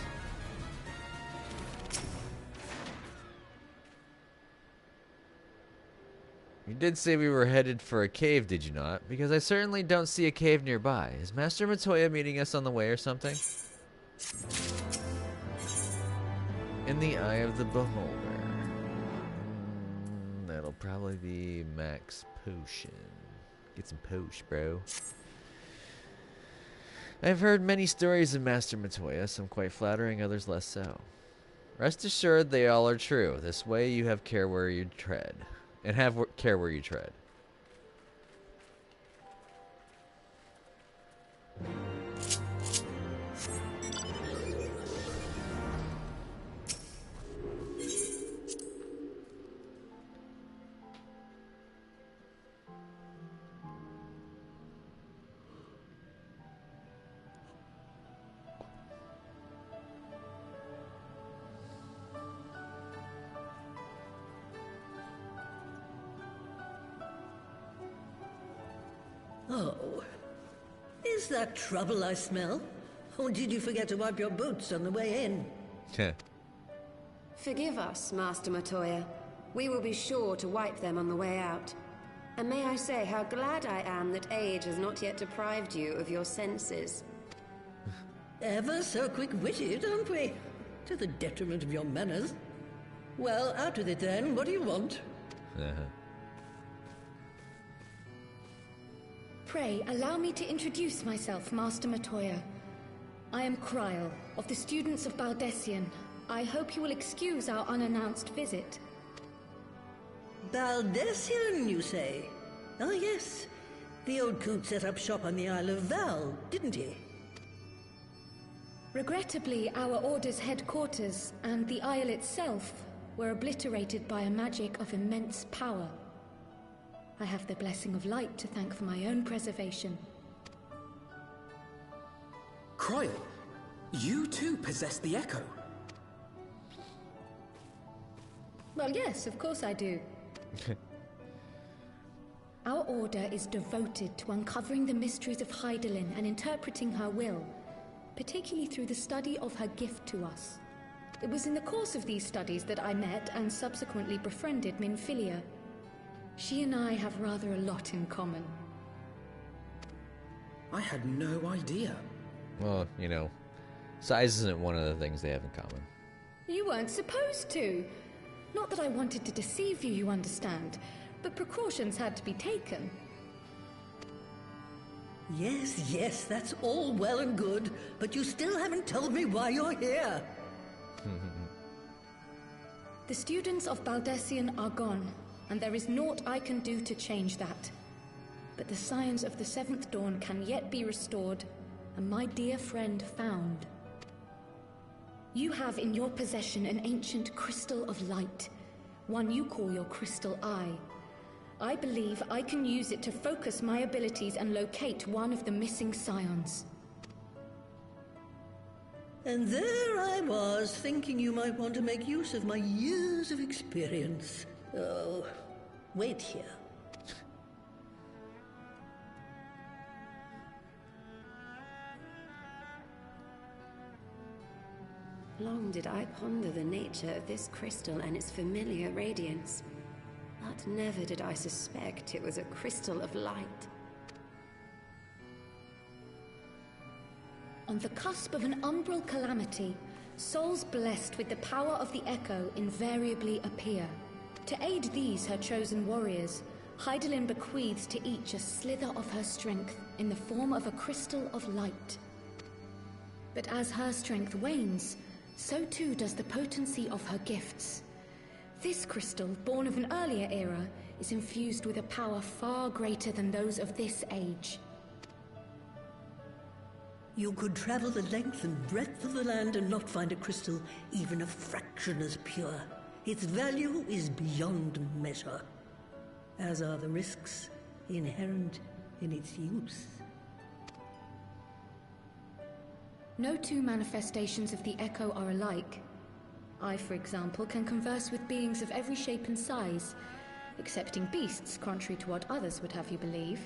You did say we were headed for a cave, did you not? Because I certainly don't see a cave nearby. Is Master Matoya meeting us on the way or something? In the eye of the beholder. That'll probably be max potion. Get some posh, bro. I've heard many stories of Master Matoya, some quite flattering, others less so. Rest assured they all are true. This way you have care where you tread. And have care where you tread. Oh. Is that trouble I smell? Or did you forget to wipe your boots on the way in? Forgive us, Master Matoya. We will be sure to wipe them on the way out. And may I say how glad I am that age has not yet deprived you of your senses. Ever so quick-witted, aren't we? To the detriment of your manners. Well, out with it then. What do you want? Pray, allow me to introduce myself, Master Matoya. I am Kryl, of the students of Baldessian. I hope you will excuse our unannounced visit. Baldessian, you say? Ah, yes. The old coot set up shop on the Isle of Val, didn't he? Regrettably, our order's headquarters and the isle itself were obliterated by a magic of immense power. I have the blessing of light to thank for my own preservation. Croyle, you too possess the Echo. Well, yes, of course I do. Our order is devoted to uncovering the mysteries of Hydaelyn and interpreting her will, particularly through the study of her gift to us. It was in the course of these studies that I met and subsequently befriended Minfilia. She and I have rather a lot in common. I had no idea. Well, you know, size isn't one of the things they have in common. You weren't supposed to. Not that I wanted to deceive you, you understand, but precautions had to be taken. Yes, yes, that's all well and good, but you still haven't told me why you're here. The students of Baldessian are gone, and there is naught I can do to change that. But the scions of the Seventh Dawn can yet be restored, and my dear friend found. You have in your possession an ancient crystal of light, one you call your crystal eye. I believe I can use it to focus my abilities and locate one of the missing scions. And there I was, thinking you might want to make use of my years of experience. Oh, wait here. Long did I ponder the nature of this crystal and its familiar radiance, but never did I suspect it was a crystal of light. On the cusp of an umbral calamity, souls blessed with the power of the Echo invariably appear. To aid these, her chosen warriors, Hydaelyn bequeaths to each a slither of her strength in the form of a crystal of light. But as her strength wanes, so too does the potency of her gifts. This crystal, born of an earlier era, is infused with a power far greater than those of this age. You could travel the length and breadth of the land and not find a crystal even a fraction as pure. Its value is beyond measure, as are the risks inherent in its use. No two manifestations of the Echo are alike. I, for example, can converse with beings of every shape and size, excepting beasts, contrary to what others would have you believe.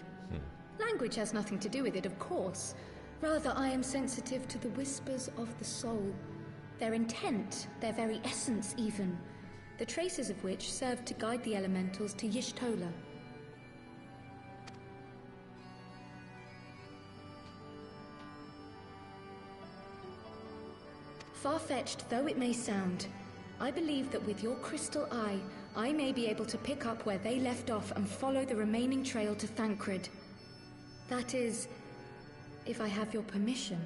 Language has nothing to do with it, of course. Rather, I am sensitive to the whispers of the soul, their intent, their very essence even, the traces of which serve to guide the elementals to Y'shtola. Far-fetched though it may sound, I believe that with your crystal eye, I may be able to pick up where they left off and follow the remaining trail to Thancred. That is, if I have your permission.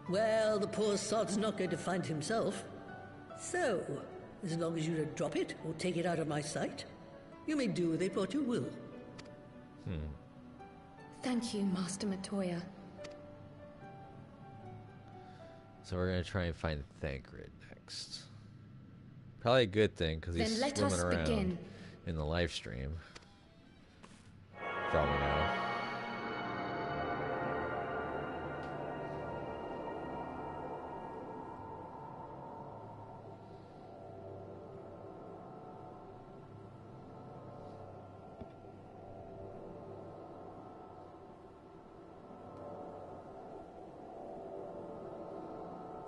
Well, the poor sod's not going to find himself. So, as long as you don't drop it or take it out of my sight, you may do with it what you will. Thank you, Master Matoya. So we're gonna try and find Thancred next. Probably a good thing because he's Then let swimming us around begin. in the live stream. For all we know.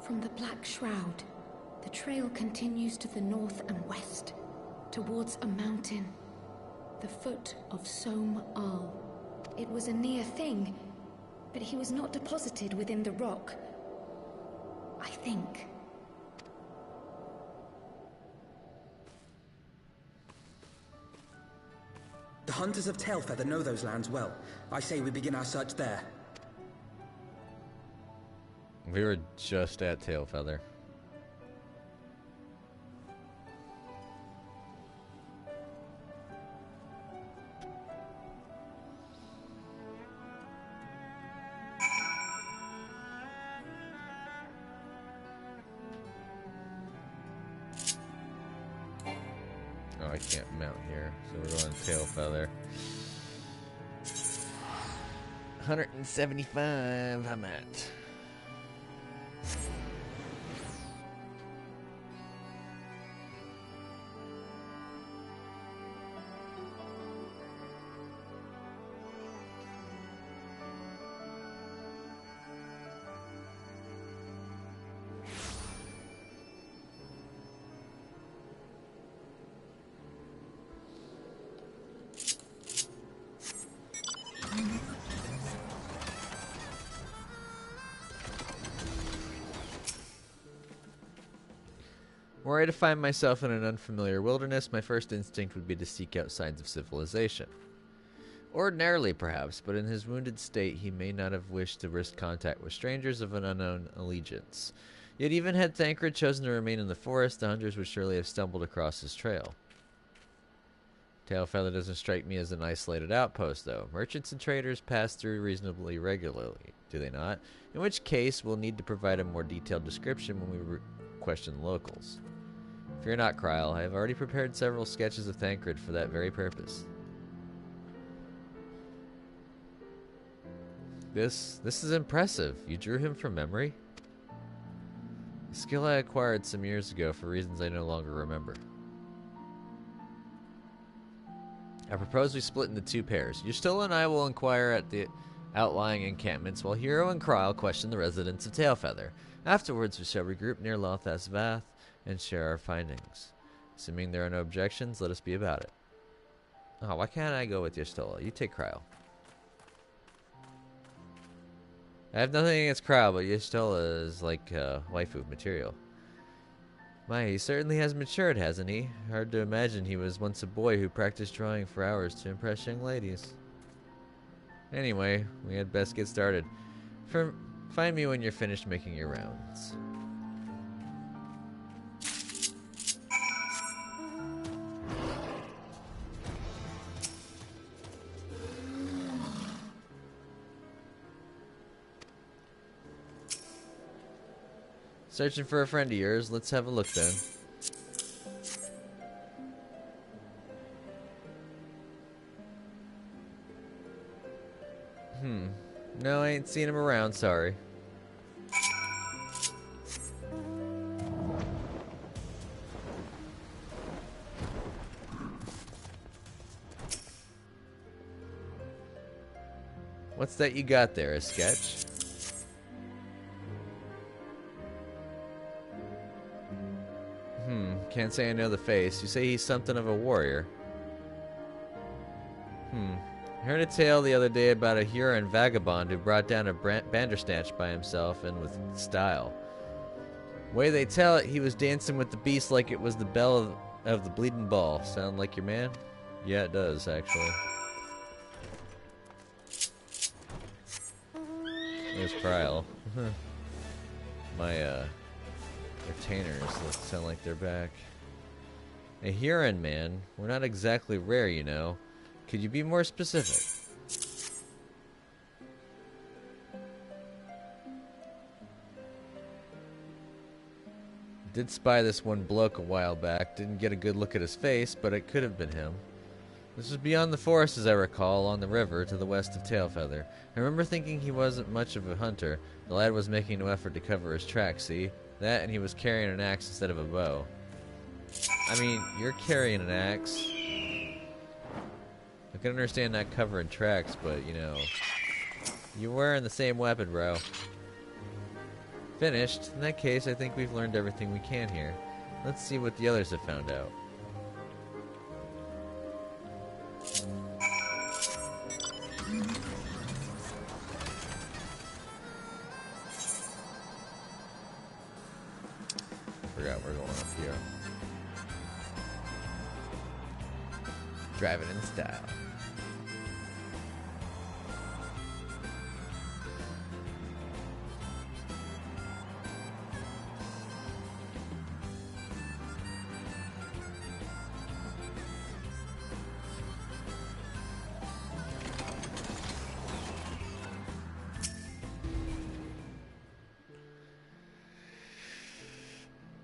From the Black Shroud, the trail continues to the north and west, towards a mountain, the foot of Som Al. It was a near thing, but he was not deposited within the rock, I think. hunters of Tailfeather know those lands well. I say we begin our search there. We were just at Tailfeather. Oh, I can't mount here, so we're going Tailfeather. 175 I'm at. Were I to find myself in an unfamiliar wilderness, my first instinct would be to seek out signs of civilization. Ordinarily, perhaps, but in his wounded state, he may not have wished to risk contact with strangers of an unknown allegiance. Yet even had Thancred chosen to remain in the forest, the hunters would surely have stumbled across his trail. Tailfeather doesn't strike me as an isolated outpost, though. Merchants and traders pass through reasonably regularly, do they not? In which case, we'll need to provide a more detailed description when we question the locals. Fear not, Kryl. I have already prepared several sketches of Thancred for that very purpose. This is impressive. You drew him from memory? A skill I acquired some years ago for reasons I no longer remember. I propose we split into two pairs. Yustila and I will inquire at the outlying encampments, while Hero and Kryl question the residents of Tailfeather. Afterwards, we shall regroup near Lothas Vath and share our findings. Assuming there are no objections, let us be about it. Oh, why can't I go with Yustila? You take Kryl. I have nothing against Kryl, but Yustila is like waifu material. My, he certainly has matured, hasn't he? Hard to imagine he was once a boy who practiced drawing for hours to impress young ladies. Anyway, we had best get started. Find me when you're finished making your rounds. Searching for a friend of yours. Let's have a look then. No, I ain't seen him around, sorry. What's that you got there, a sketch? Can't say I know the face. You say he's something of a warrior. I heard a tale the other day about a Huron vagabond who brought down a Bandersnatch by himself and with style. Way they tell it, he was dancing with the beast like it was the bell of the bleeding ball. Sound like your man? Yeah, it does, actually. There's Kryl. My, retainers sound like they're back. A Huron, man. We're not exactly rare, you know. Could you be more specific? Did spy this one bloke a while back. Didn't get a good look at his face, but it could have been him. This was beyond the forest, as I recall, on the river to the west of Tailfeather. I remember thinking he wasn't much of a hunter. The lad was making no effort to cover his tracks, see? That, and he was carrying an axe instead of a bow. I mean, you're carrying an axe. I can understand not covering tracks, but, you know, you're wearing the same weapon, bro. Finished. In that case, I think we've learned everything we can here. Let's see what the others have found out. Forgot we're going up here. Driving in style.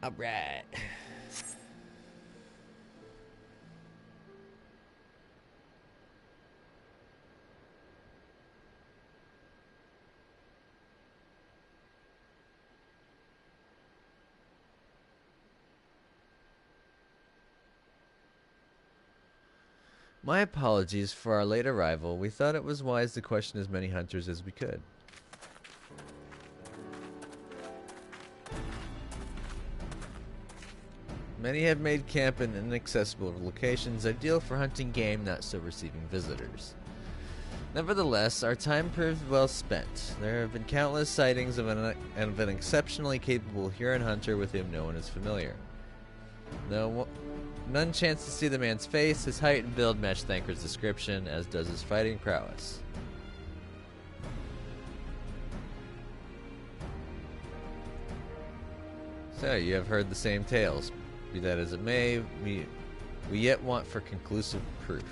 Alright. My apologies for our late arrival. We thought it was wise to question as many hunters as we could. Many have made camp in inaccessible locations, ideal for hunting game, not so receiving visitors. Nevertheless, our time proved well spent. There have been countless sightings of an exceptionally capable Huron hunter with whom no one is familiar. Though none chance to see the man's face, his height and build match Thancred's description, as does his fighting prowess. So, you have heard the same tales. Be that as it may, we yet want for conclusive proof.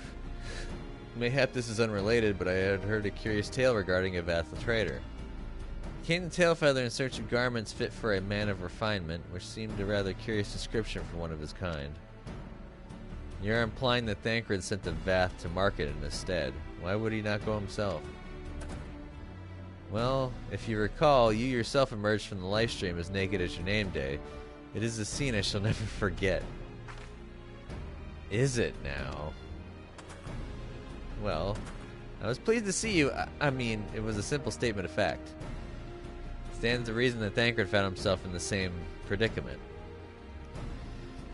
Mayhap this is unrelated, but I had heard a curious tale regarding a Vatha trader. He came to Tailfeather in search of garments fit for a man of refinement, which seemed a rather curious description for one of his kind. You're implying that Thancred sent the Vath to market in his stead. Why would he not go himself? Well, if you recall, you yourself emerged from the Livestream as naked as your name day. It is a scene I shall never forget. Is it now? Well, I was pleased to see you. I mean, it was a simple statement of fact. Stands to reason that Thancred found himself in the same predicament.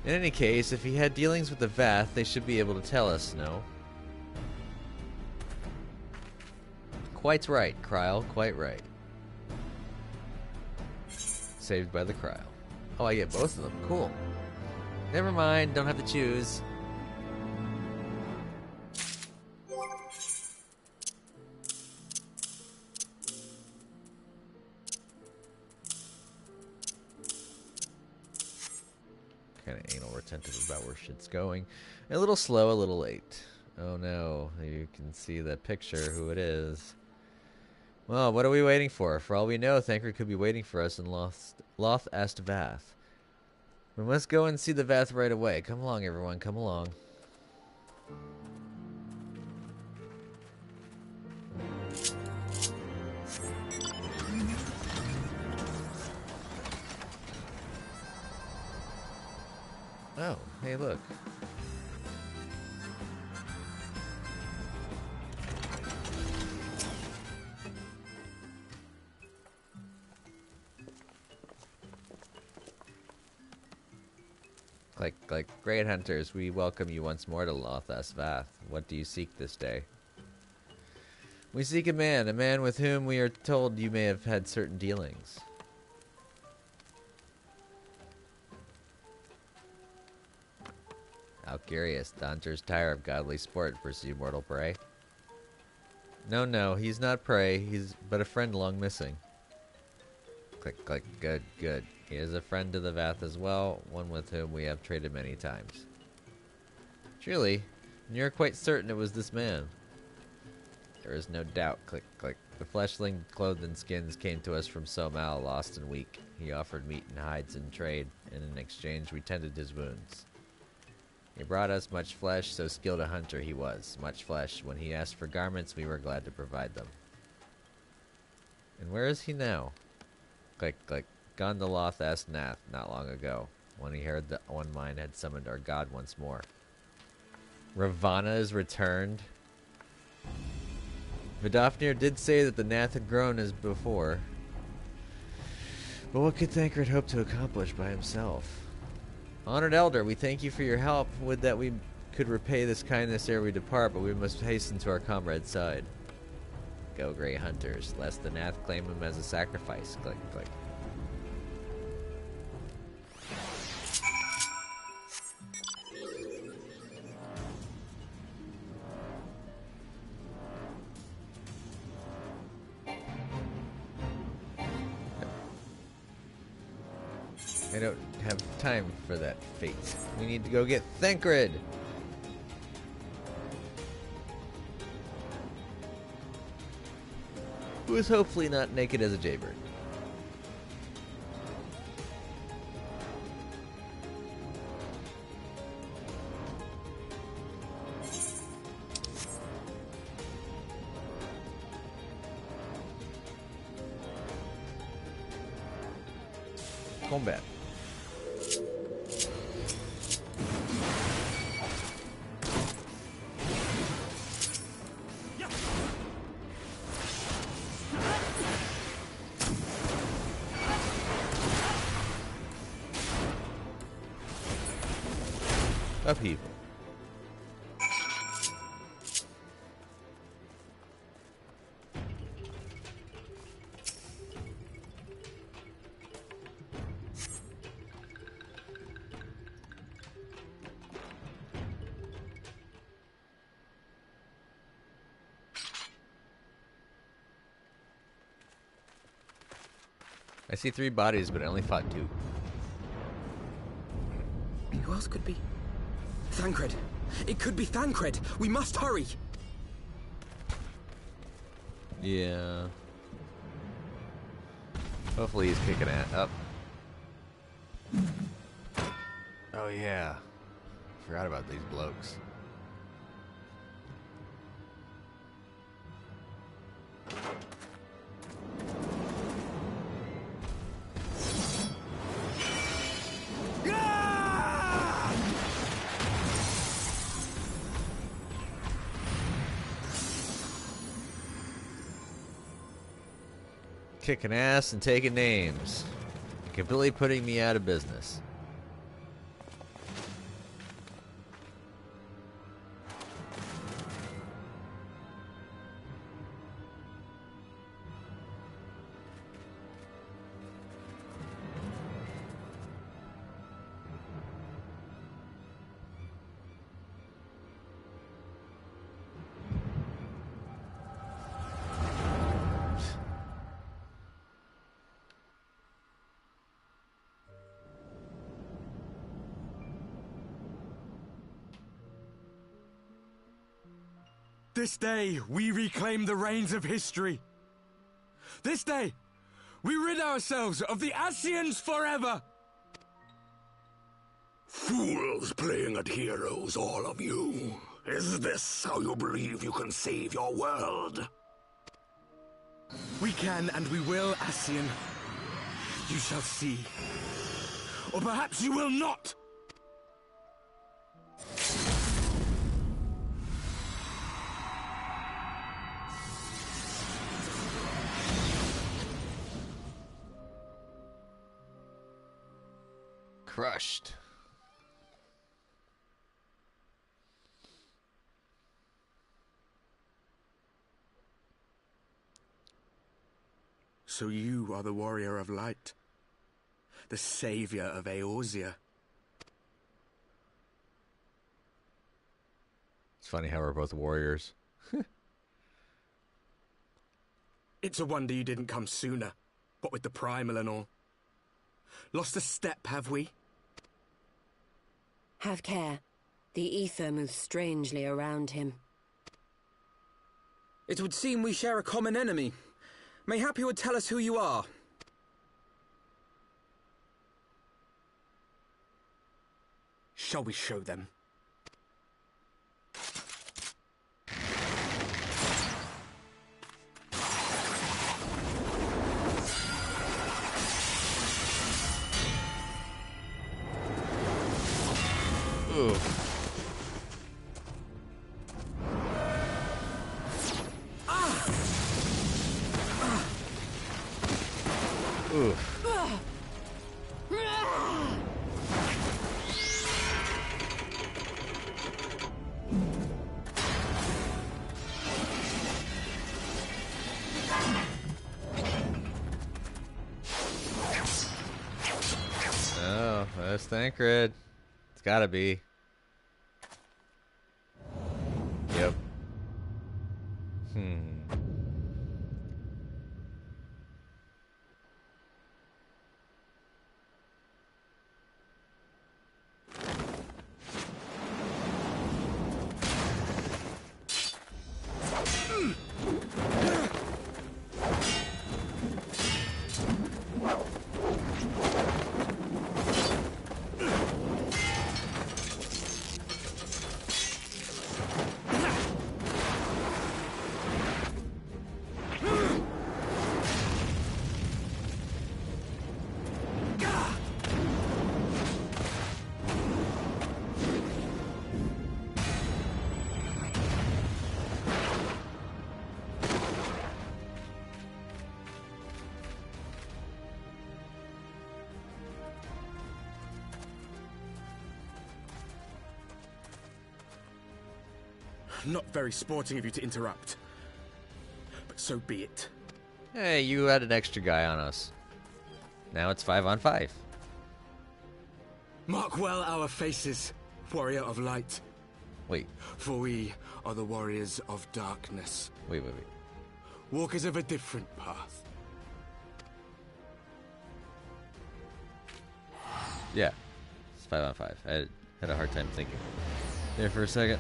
In any case, if he had dealings with the Vath, they should be able to tell us, no? Quite right, Kryl, quite right. Saved by the Kryl. Oh, I get both of them. Cool. Never mind, don't have to choose. Kind of anal retentive about where shit's going. A little slow, a little late. Oh no, you can see that picture, who it is. Well, what are we waiting for? For all we know, Thancred could be waiting for us in Loth Ast Vath. We must go and see the Vath right away. Come along, everyone, come along. Oh, hey, look. Like great hunters, we welcome you once more to Loth Ast Vath. What do you seek this day? We seek a man with whom we are told you may have had certain dealings. How curious. The hunters tire of godly sport and pursue mortal prey. No, he's not prey. He's but a friend long missing. Click, click, good, good. He is a friend to the Vath as well, one with whom we have traded many times. Truly, and you're quite certain it was this man. There is no doubt. Click, click. The fleshling clothed in skins came to us from Somal, lost and weak. He offered meat and hides in trade, and in exchange we tended his wounds. He brought us much flesh, so skilled a hunter he was. Much flesh. When he asked for garments, we were glad to provide them. And where is he now? Click, click. Gone to Loth Ast Nath not long ago, when he heard that one mine had summoned our god once more. Ravana is returned. Vidofnir did say that the Nath had grown as before. But what could Thancred hope to accomplish by himself? Honored Elder, we thank you for your help. Would that we could repay this kindness ere we depart, but we must hasten to our comrade's side. Go, Grey Hunters, lest the Nath claim him as a sacrifice. Click, click. I don't have time for that fate. We need to go get Thancred! Who is hopefully not naked as a jaybird. Combat. Upheaval. I see 3 bodies, but I only fought 2. Who else could be? Thancred! It could be Thancred! We must hurry! Yeah. Hopefully he's kicking it up. Oh yeah. Forgot about these blokes. Kicking ass and taking names. Completely putting me out of business. This day, we reclaim the reins of history. This day, we rid ourselves of the Ascians forever. Fools playing at heroes, all of you. Is this how you believe you can save your world? We can and we will, Ascian. You shall see. Or perhaps you will not. Crushed. So you are the warrior of light, the savior of Eorzea. It's funny how we're both warriors. It's a wonder you didn't come sooner, what with the primal and all. Lost a step, have we? Have care. The ether moves strangely around him. It would seem we share a common enemy. Mayhap you would tell us who you are. Shall we show them? Ooh. Ooh. Oh, that's Thancred. It's gotta be. Yep. Not very sporting of you to interrupt. But so be it. Hey, you had an extra guy on us. Now it's 5 on 5. Mark well our faces, warrior of light. Wait. For we are the warriors of darkness. Wait. Walkers of a different path. Yeah. It's 5 on 5. I had a hard time thinking there for a second.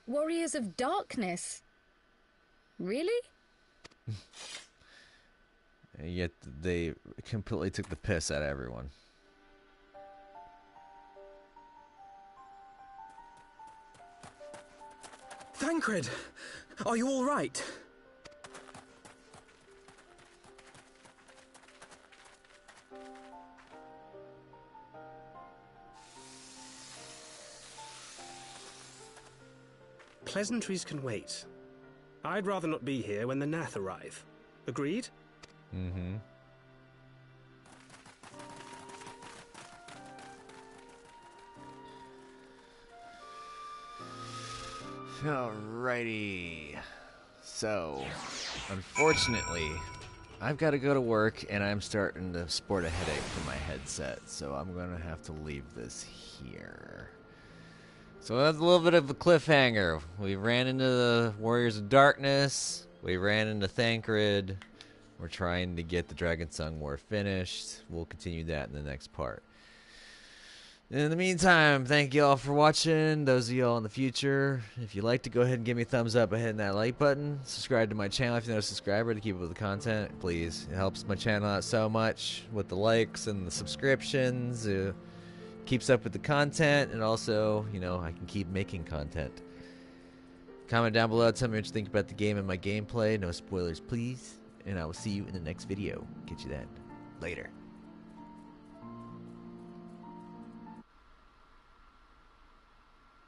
Warriors of Darkness? Really? And yet they completely took the piss out of everyone. Thancred, are you all right? Pleasantries can wait. I'd rather not be here when the Nath arrive. Agreed? Mm-hmm. Alrighty. So, unfortunately, I've got to go to work, and I'm starting to sport a headache from my headset, so I'm going to have to leave this here. So that's a little bit of a cliffhanger. We ran into the Warriors of Darkness. We ran into Thancred. We're trying to get the Dragonsong War finished. We'll continue that in the next part. In the meantime, thank you all for watching. Those of you all in the future, if you like to, go ahead and give me a thumbs up by hitting that like button. Subscribe to my channel if you're not a subscriber to keep up with the content, please. It helps my channel out so much with the likes and the subscriptions. Keeps up with the content, and also, you know, I can keep making content. Comment down below, tell me what you think about the game and my gameplay. No spoilers, please. And I will see you in the next video. Get you then. Later.